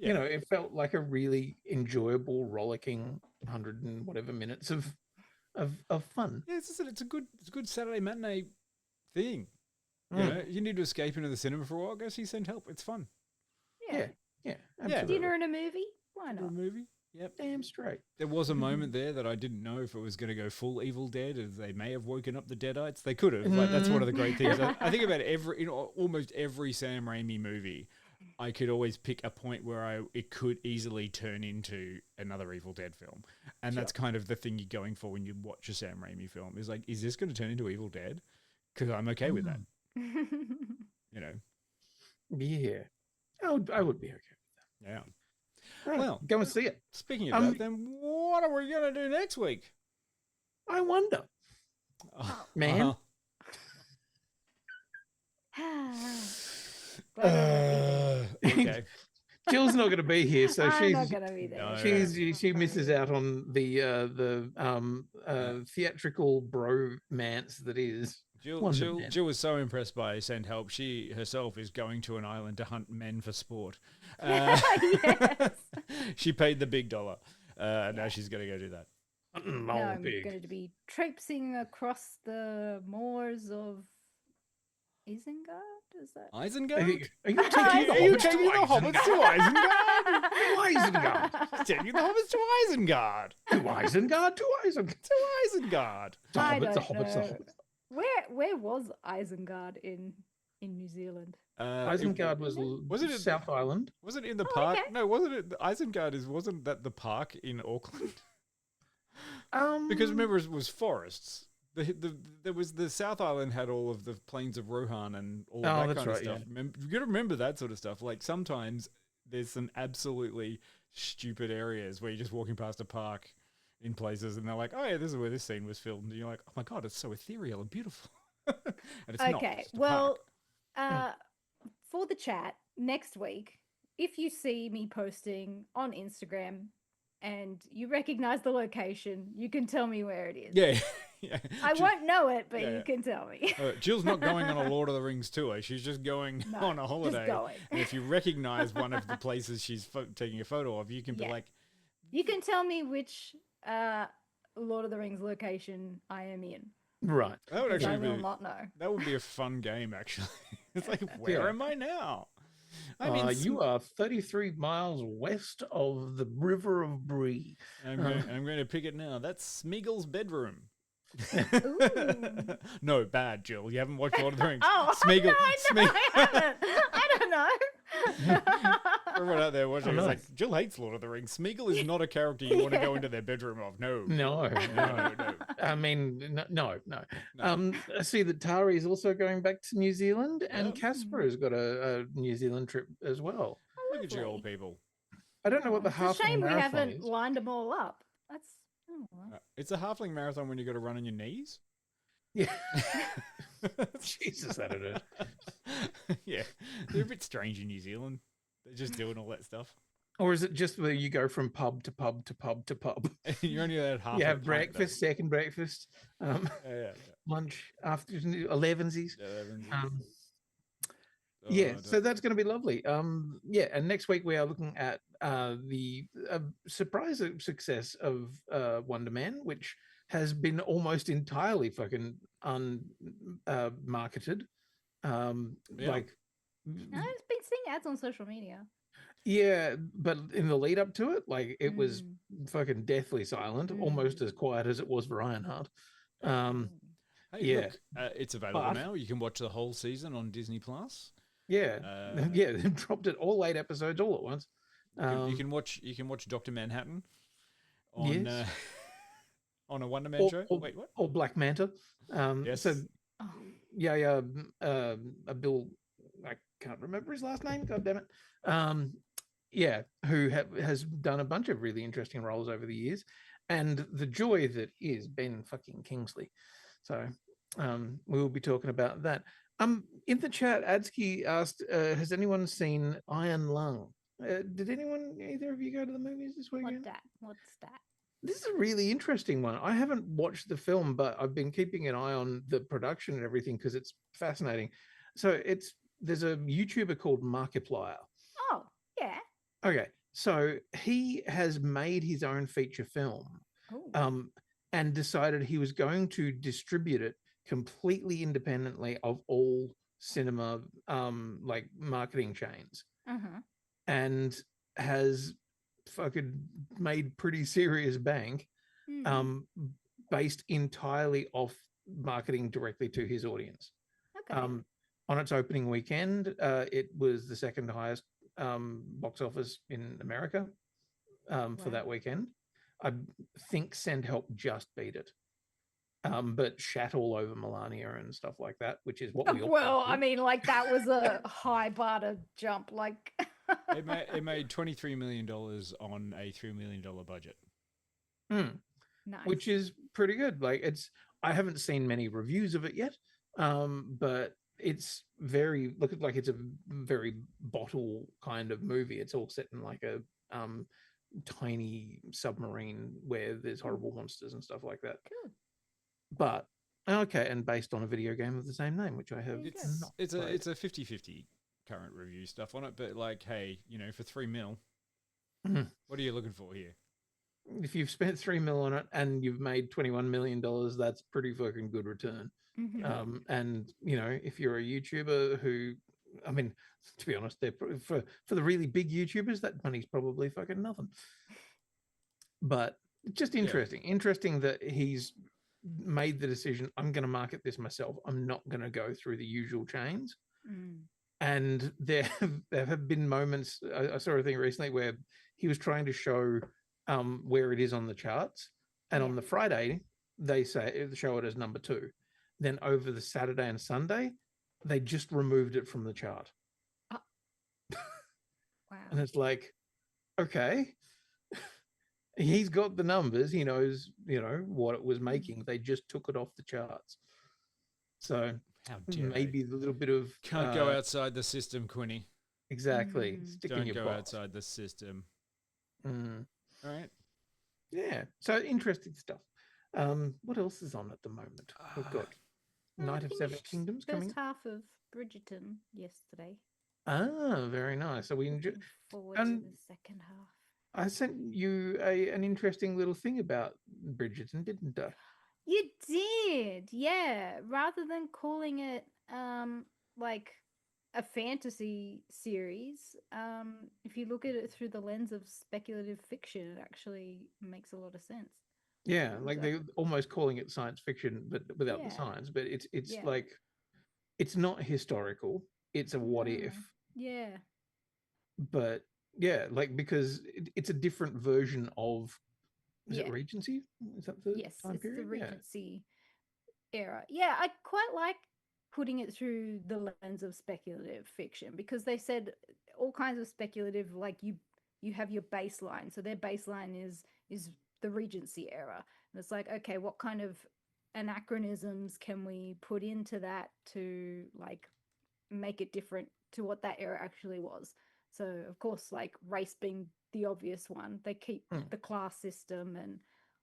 It felt like a really enjoyable, rollicking 100 and whatever minutes of fun. Yeah, it's a good Saturday matinee thing. You know, you need to escape into the cinema for a while. Go see Send Help. It's fun. Yeah, absolutely. Dinner and a movie. Why not? A movie. Yep. Damn straight. There was a moment there that I didn't know if it was going to go full Evil Dead, as they may have woken up the Deadites. They could have. Like, that's one of the great things. I think about almost every Sam Raimi movie, I could always pick a point where it could easily turn into another Evil Dead film. And that's kind of the thing you're going for when you watch a Sam Raimi film. Is like, is this going to turn into Evil Dead? Because I'm okay with that. Yeah. I would be okay with that. Yeah. Right, well, go and see it. Speaking of that, then what are we going to do next week? I wonder. Man. Okay. Jill's not going to be here, so I'm not going to be there. She misses out on the theatrical bromance that is. Jill was so impressed by Send Help. She herself is going to an island to hunt men for sport. Yes. She paid the big dollar. Now she's going to go do that. Now I'm going to be traipsing across the moors of Isengard. Is that Isengard? Are you taking the hobbits to Isengard? Isengard. Taking the hobbits to Isengard. To Isengard. To Isengard. I don't know. Where was Isengard in New Zealand? Isengard was it South Island? Was it in the park? Okay. No, wasn't it? Isengard wasn't that the park in Auckland? Because remember, it was forests. There was the South Island had all of the plains of Rohan and all that kind of stuff. Yeah. You got to remember that sort of stuff. Like sometimes there's some absolutely stupid areas where you're just walking past a park in places and they're like, oh yeah, this is where this scene was filmed. And you're like, oh my God, it's so ethereal and beautiful. And it's not. Okay, well, for the chat next week, if you see me posting on Instagram and you recognize the location, you can tell me where it is. Yeah. I won't know it, but you can tell me. Jill's not going on a Lord of the Rings tour. She's just going on a holiday. Just going. And if you recognize one of the places she's taking a photo of, you can be like... You can tell me which Lord of the Rings location I am in. Right. That would actually I will not know. That would be a fun game, actually. It's like, where am I now? I mean, you are 33 miles west of the River of Bree. I'm going to pick it now. That's Smeagol's bedroom. No, bad, Jill. You haven't watched Lord of the Rings. Smeagol. No, I haven't. I don't know. Everyone out there watching is like, Jill hates Lord of the Rings. Smeagol is not a character you want to go into their bedroom of. No. I mean, no. I see that Tari is also going back to New Zealand, and Casper has got a New Zealand trip as well. Look at you old people. I don't know what the halfling it's a shame we haven't is. lined them all up. That's it's a halfling marathon when you got to run on your knees. Yeah. Jesus, that it is. Yeah, they're a bit strange in New Zealand. They're just doing all that stuff. Or is it just where you go from pub to pub to pub to pub? You're only allowed half. You a have pint, breakfast, second breakfast, Yeah. lunch, afternoon, 11sies. Yeah. Yeah, so that's going to be lovely. Yeah, and next week we are looking at the surprise success of Wonder Man, which has been almost entirely fucking marketed. Like, I've been seeing ads on social media. yeah, but in the lead up to it, like it was fucking deathly silent, almost as quiet as it was for Ironheart. Hey, yeah, look, it's available now. You can watch the whole season on Disney Plus. Yeah, yeah, they dropped it all 8 episodes all at once. You can watch Dr. Manhattan on yes. On a Wonder Man show. Wait, what? Or Black Manta. Yes. So yeah, Bill, I can't remember his last name. God damn it. Yeah, who has done a bunch of really interesting roles over the years, and the joy that is Ben fucking Kingsley. So we will be talking about that. In the chat, Adsky asked, has anyone seen Iron Lung? Did either of you go to the movies this weekend? What's that? This is a really interesting one. I haven't watched the film, but I've been keeping an eye on the production and everything because it's fascinating. So there's a YouTuber called Markiplier. Oh, yeah. Okay. So he has made his own feature film and decided he was going to distribute it completely independently of all cinema like marketing chains, and has fucking made pretty serious bank based entirely off marketing directly to his audience. On its opening weekend, it was the second highest box office in America for that weekend. I think Send Help just beat it. But shat all over Melania and stuff like that, which is what we all well, I mean, like that was a high bar to jump. Like it made $23 million on a $3 million budget. Nice. Which is pretty good. Like I haven't seen many reviews of it yet, but it's looked like it's a very bottle kind of movie. It's all set in like a tiny submarine where there's horrible monsters and stuff like that. Cool. But okay, and based on a video game of the same name, which I have it's a 50-50 current review stuff on it, but like, hey, for $3 million, what are you looking for here? If you've spent $3 million on it and you've made $21 million, that's pretty fucking good return. And if you're a YouTuber who, I mean, to be honest, they're for the really big YouTubers, that money's probably fucking nothing. But just interesting that he's made the decision, I'm going to market this myself. I'm not going to go through the usual chains. And there have been moments, I saw a thing recently where he was trying to show where it is on the charts. And on the Friday, they show it as number 2. Then over the Saturday and Sunday, they just removed it from the chart. Wow. And it's like, okay. He's got the numbers. He knows, what it was making. They just took it off the charts. So maybe a little bit of can't go outside the system, Quinny. Exactly. Don't go outside the system. All right. Yeah. So interesting stuff. What else is on at the moment? We've got Night of Seven Kingdoms coming. First half of Bridgerton yesterday. Ah, very nice. So we enjoy. Forward to the second half. I sent you an interesting little thing about Bridgerton, didn't I? You did, yeah. Rather than calling it like a fantasy series, if you look at it through the lens of speculative fiction, it actually makes a lot of sense. Yeah, like they're almost calling it science fiction, but without the science. But it's like it's not historical. It's a what if. Yeah. But yeah, like because it's a different version of it Regency? Is that the time period? The Regency era. Yeah, I quite like putting it through the lens of speculative fiction because they said all kinds of speculative, like you have your baseline. So their baseline is the Regency era. And it's like, okay, what kind of anachronisms can we put into that to like make it different to what that era actually was? So of course, like race being the obvious one. They keep the class system and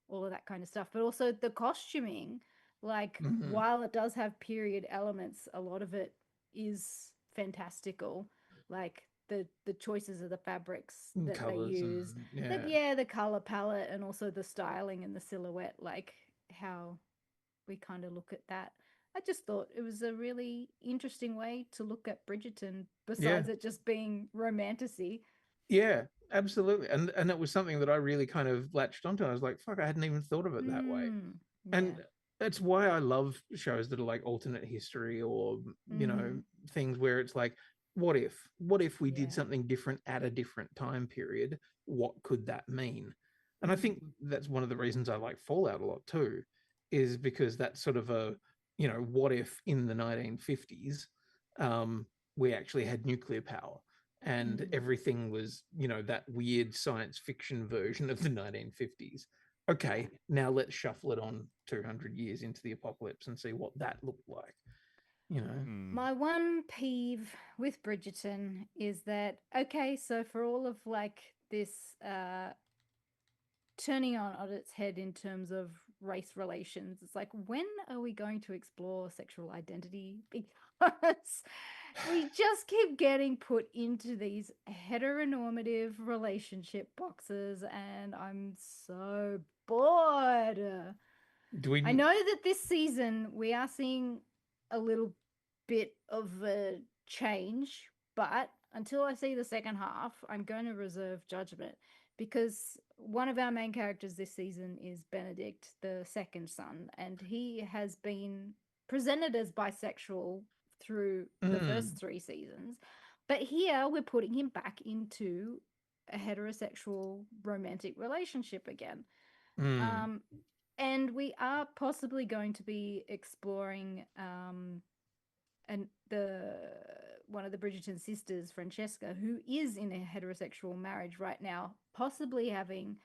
all of that kind of stuff, but also the costuming. Like, while it does have period elements, a lot of it is fantastical. Like the choices of the fabrics that they use, the color palette, and also the styling and the silhouette, like how we kind of look at that. I just thought it was a really interesting way to look at Bridgerton, besides it just being romantasy. Yeah, absolutely. And it was something that I really kind of latched onto. I was like, fuck, I hadn't even thought of it that way. And that's why I love shows that are like alternate history, or, you know, things where it's like, what if we did something different at a different time period? What could that mean? And I think that's one of the reasons I like Fallout a lot too, is because that's sort of a, you know, what if in the 1950s we actually had nuclear power and everything was, you know, that weird science fiction version of the 1950s. Okay, now let's shuffle it on 200 years into the apocalypse and see what that looked like. You know, my one peeve with Bridgerton is that, okay, so for all of like this turning on its head in terms of race relations, it's like, when are we going to explore sexual identity? Because we just keep getting put into these heteronormative relationship boxes, and I'm so bored. I know that this season we are seeing a little bit of a change, but until I see the second half, I'm going to reserve judgment, because one of our main characters this season is Benedict, the second son, and he has been presented as bisexual through the first 3 seasons. But here we're putting him back into a heterosexual romantic relationship again. And we are possibly going to be exploring one of the Bridgerton sisters, Francesca, who is in a heterosexual marriage right now, possibly having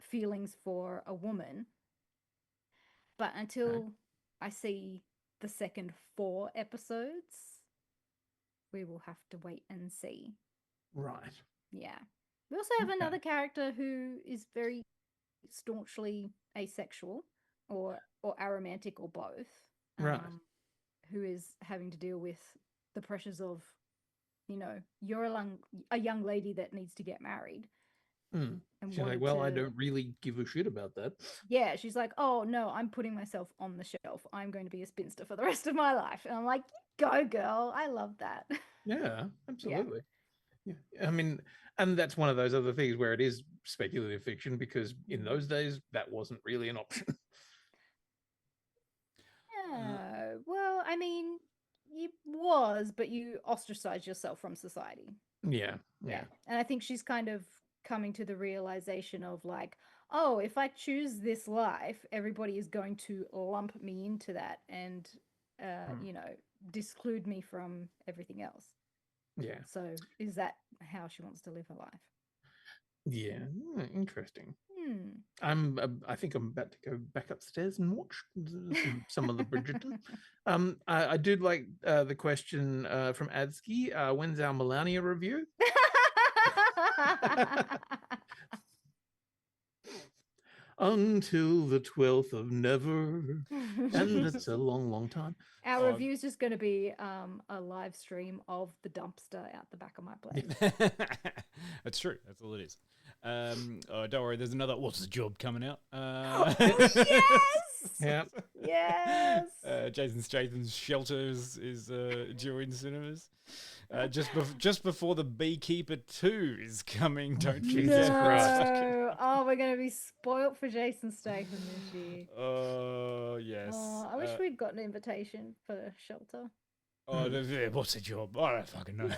feelings for a woman. But until I see the second 4 episodes, we will have to wait and see. Right. Yeah. We also have another character who is very staunchly asexual or aromantic, or both. Right. Who is having to deal with the pressures of, you know, you're a young lady that needs to get married. And she's like, well, I don't really give a shit about that. Yeah, she's like, oh no, I'm putting myself on the shelf. I'm going to be a spinster for the rest of my life. And I'm like, go girl, I love that. Yeah, absolutely. Yeah. I mean, and that's one of those other things where it is speculative fiction, because in those days that wasn't really an option. Well, I mean, it was, but you ostracize yourself from society. Yeah. And I think she's kind of coming to the realization of like, oh, if I choose this life, everybody is going to lump me into that and, you know, disclude me from everything else. Yeah. So is that how she wants to live her life? Yeah. Interesting. I think I'm about to go back upstairs and watch some of the Bridgerton. I did like the question from Adsky. When's our Melania review? Until the 12th of never, and that's a long, long time. Our review is just going to be a live stream of the dumpster out the back of my place. That's true. That's all it is. Don't worry. There's another What's the Job coming out. Yes. Yeah. Yes. Jason Statham's Shelter is due in cinemas. Just before The Beekeeper 2 is coming. Don't you Jesus Christ. Oh, we're going to be spoilt for Jason Statham this year. Oh, yes. Oh, I wish we'd gotten an invitation for Shelter. Oh, What's the Job? I don't fucking know.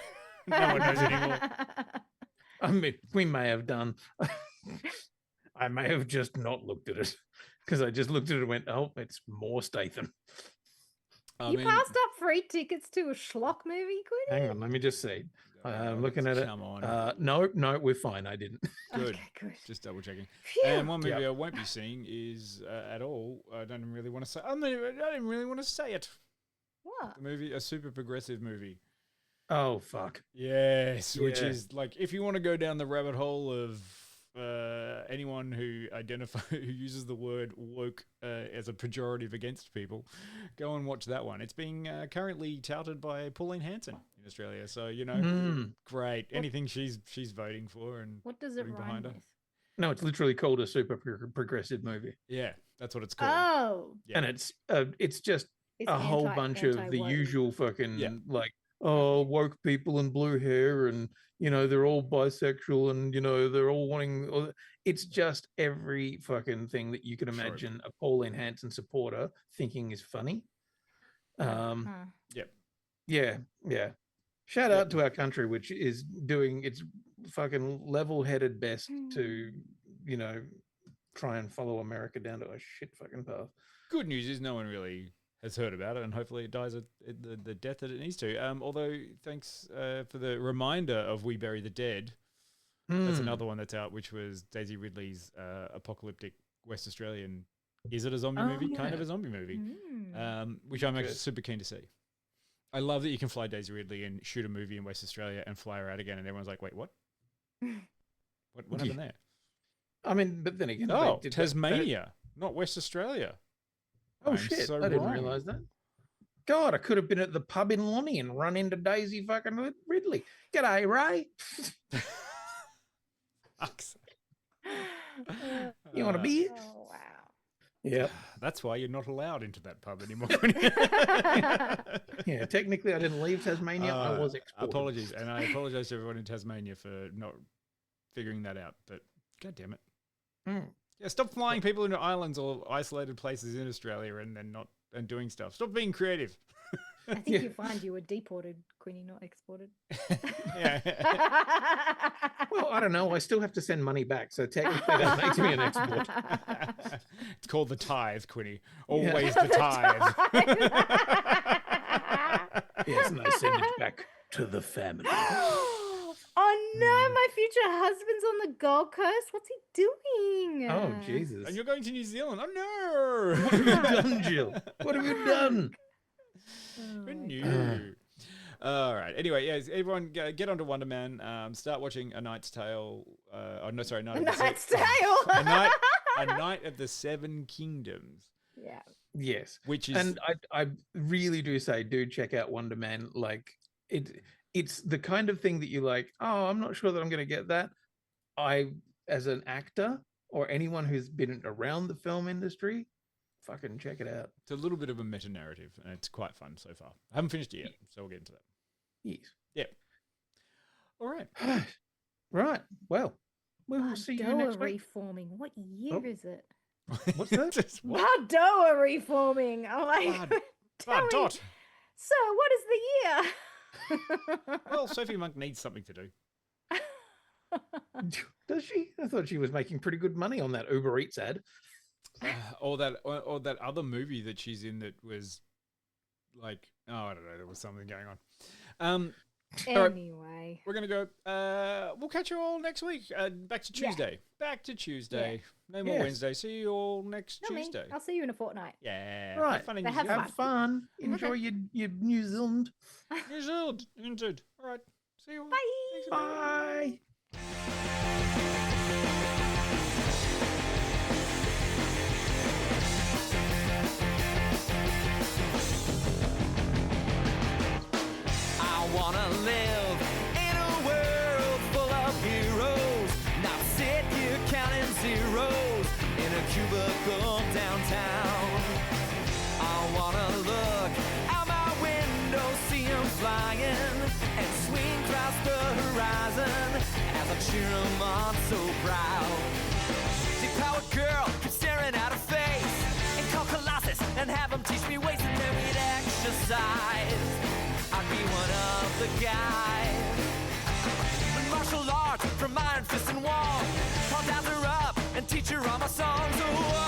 No one knows anymore. I mean, we may have done. I may have just not looked at it, because I just looked at it and went, oh, it's more Statham. You passed up free tickets to a schlock movie, Quinny? Hang on, let me just see. I'm looking at it. Come on. No, we're fine. I didn't. Good. Okay, good. Just double checking. Phew. And one movie I won't be seeing is at all. I don't really want to say. I didn't really want to say it. What? The movie, a super progressive movie. Oh, fuck. Yes, which Yeah. is like, if you want to go down the rabbit hole of anyone who who uses the word woke as a pejorative against people, go and watch that one. It's being currently touted by Pauline Hanson in Australia, so great. Anything she's voting for and What does it putting rhyme behind her. with? No, it's literally called a super progressive movie. Yeah, that's what it's called. Oh, Yeah. And it's just it's a whole bunch of the anti-woke. usual fucking Yeah. like, oh, woke people and blue hair and, they're all bisexual and, they're all wanting, it's just every fucking thing that you can imagine a Pauline Hanson supporter thinking is funny. Yep. Yeah. Shout out to our country, which is doing its fucking level-headed best to, try and follow America down to a shit fucking path. Good news is no one really has heard about it, and hopefully it dies at the death that it needs to. Although, thanks for the reminder of We Bury the Dead. That's another one that's out, which was Daisy Ridley's apocalyptic West Australian. Is it a zombie movie? Kind of a zombie movie, which I'm actually super keen to see. I love that you can fly Daisy Ridley and shoot a movie in West Australia and fly her out again, and everyone's like, "Wait, what? What happened there?" I mean, but then again, Tasmania, not West Australia. Oh, shit. I didn't realise that. God, I could have been at the pub in Lonnie and run into Daisy fucking Ridley. G'day, Ray. You want a beer? Oh, wow. Yeah. That's why you're not allowed into that pub anymore. Yeah, technically I didn't leave Tasmania. I was exported. Apologies. And I apologise to everyone in Tasmania for not figuring that out. But God damn it. Yeah, stop flying people into islands or isolated places in Australia and then not and doing stuff. Stop being creative. I think you find you were deported, Quinny, not exported. Yeah. Well, I don't know. I still have to send money back, so technically that makes me an export. It's called the tithe, Quinny. Always the tithe. Yes, and I send it back to the family. Oh no, my future husband's on the Gold Coast. What's he doing? Oh, Jesus. And you're going to New Zealand. Oh no. What have you done, Jill? What have you done? Who knew? All right. Anyway, yes, everyone get onto Wonder Man. Start watching A Knight's Tale. Knight's Tale. A Knight of the Seven Kingdoms. Yeah. Yes. Which is, and I really do say, dude, check out Wonder Man. Like it's the kind of thing that you like, oh, I'm not sure that I'm going to get that. As an actor or anyone who's been around the film industry, fucking check it out. It's a little bit of a meta narrative, and it's quite fun so far. I haven't finished it yet, so we'll get into that. Yes. Yep. All right. Right. Well, we will see you next week. Reforming. What year is it? What's that? Baldoa reforming. Oh my God. Dot. So, what is the year? Well, Sophie Monk needs something to do. Does she? I thought she was making pretty good money on that Uber Eats ad. Or that other movie that she's in that was like, oh, I don't know, there was something going on. Anyway, we're gonna go. We'll catch you all next week. Back to Tuesday. Yeah. Back to Tuesday. Yeah. No more Wednesday. See you all next Tuesday. I'll see you in a fortnight. Yeah. Right. Have fun. In have fun. Enjoy your New Zealand. New Zealand. Indeed. All right. See you all. Bye. Bye. I wanna live in a world full of heroes, not sit here counting zeros in a cubicle downtown. I wanna look out my window, see 'em flying, and swing across the horizon as I cheer 'em on so proud. Deep-powered girl keep staring at her face, and call Colossus and have 'em teach me ways, and then we'd exercise. I'd be one of the guys. Martial arts from Iron Fist and Wall. I'll dap her up and teach her all my songs. Oh,